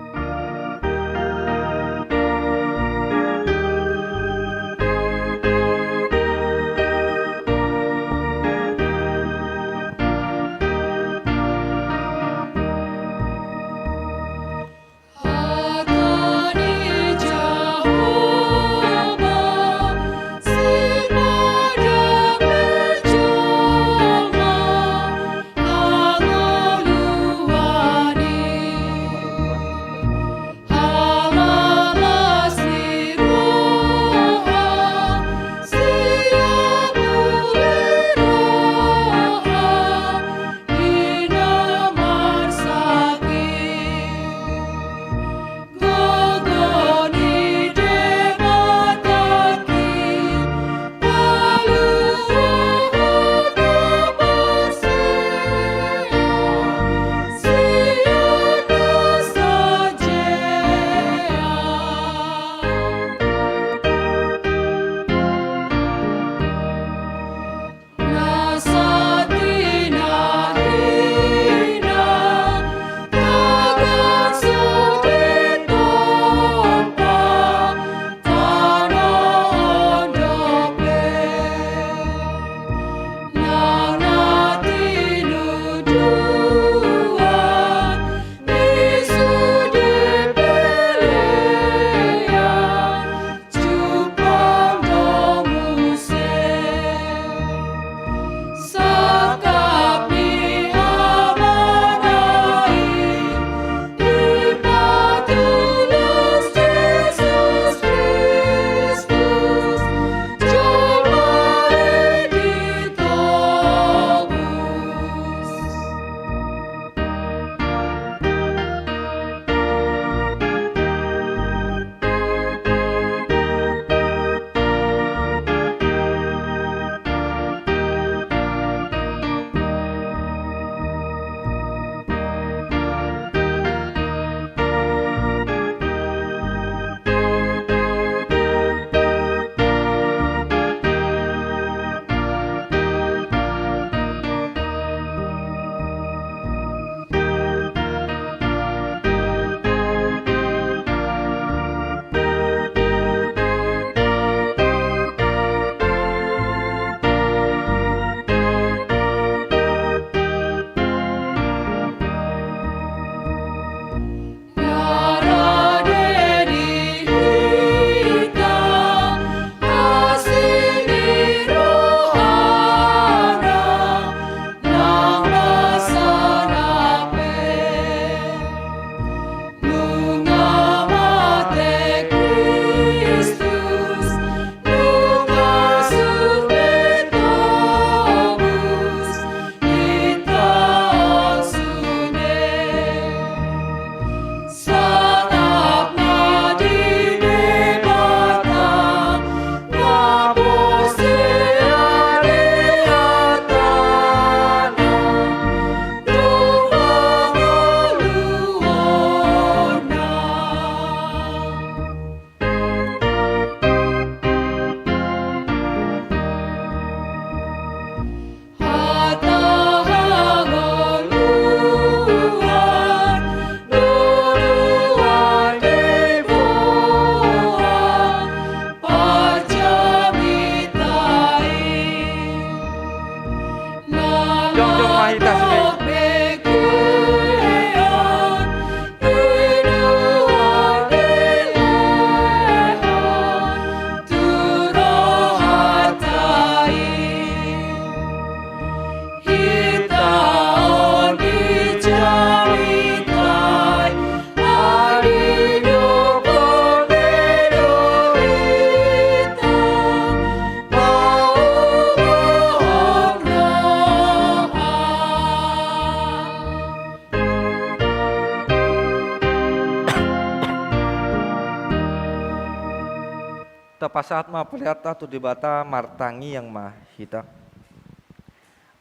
pasat ma pelihata tu debata martangi yang ma hita.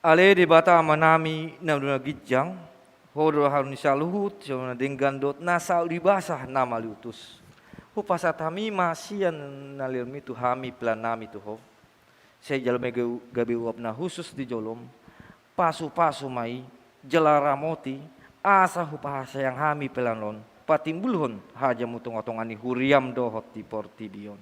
Ale debata manami na duna gijang, hodo harun saluhut, sama dengan dot nasal dibasah nama liutus. Ho pasat hami masian nalir mitu hami pelanami tu ho. Saya jalme gabi uap na khusus di jolom, pasu-pasu mai, jelaramoti, asa hupahasa yang hami pelanon, patimbulhon haja mutung-otongani huriam dohot di portibion.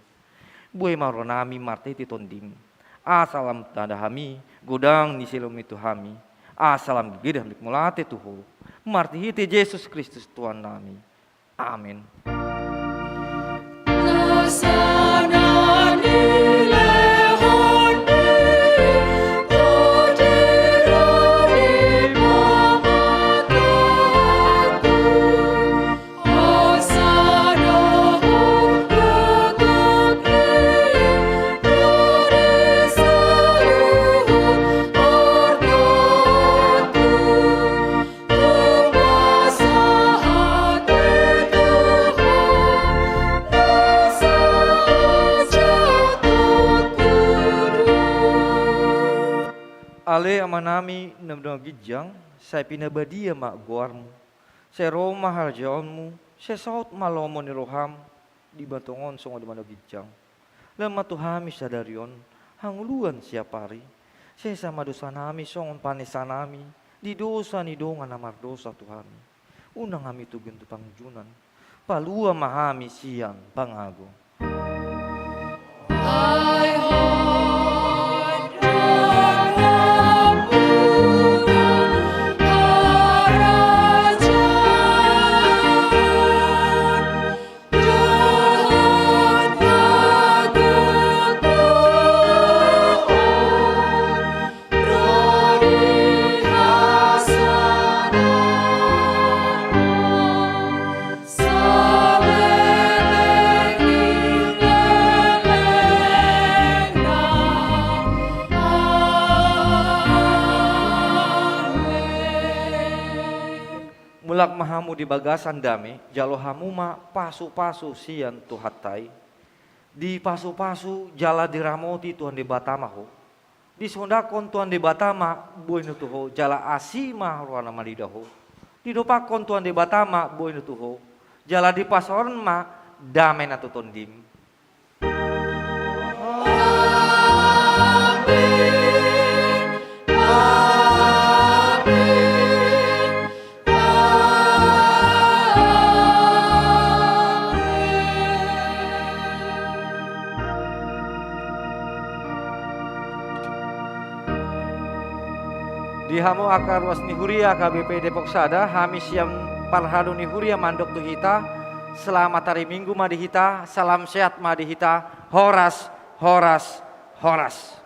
Buai maronami marte ti tondim. Asalam tanda hami, godang ni silom itu hami. Asalam gidah mik mulate tuho. Marti hiti Yesus Kristus Tuhan nami. Amin. Ale amanami namdang gijang, saya pinabadia mak guarmu, saya roma harjaonmu, saya saut malomo ni roham, di batongon songo di mana gijang. Lama tuhami sadarion, hanguluan siapari, saya sama dosa nami songon panesanami, di dosa ni dongan amar dosa tuhami. Unang kami tugen tu pangjunan, palua mahami sian pangago. Mulak mahamu di bagasan dame, jalo hamuma pasu-pasu sian tuhatai. Di pasu-pasu jala diramoti Tuhan di batamaho. Di sondakon Tuhan di batama buin tuho jala asima ruana malidaho. Di dopakon Tuhan di batama buin tuho jala di pasoran ma dame na tutondim. Di hamu akar was ni huria KBP Depok Sada, hamis yang parhadu ni huria mandok tu hita, selamat hari Minggu madi hita, salam sehat madi hita, horas, horas, horas.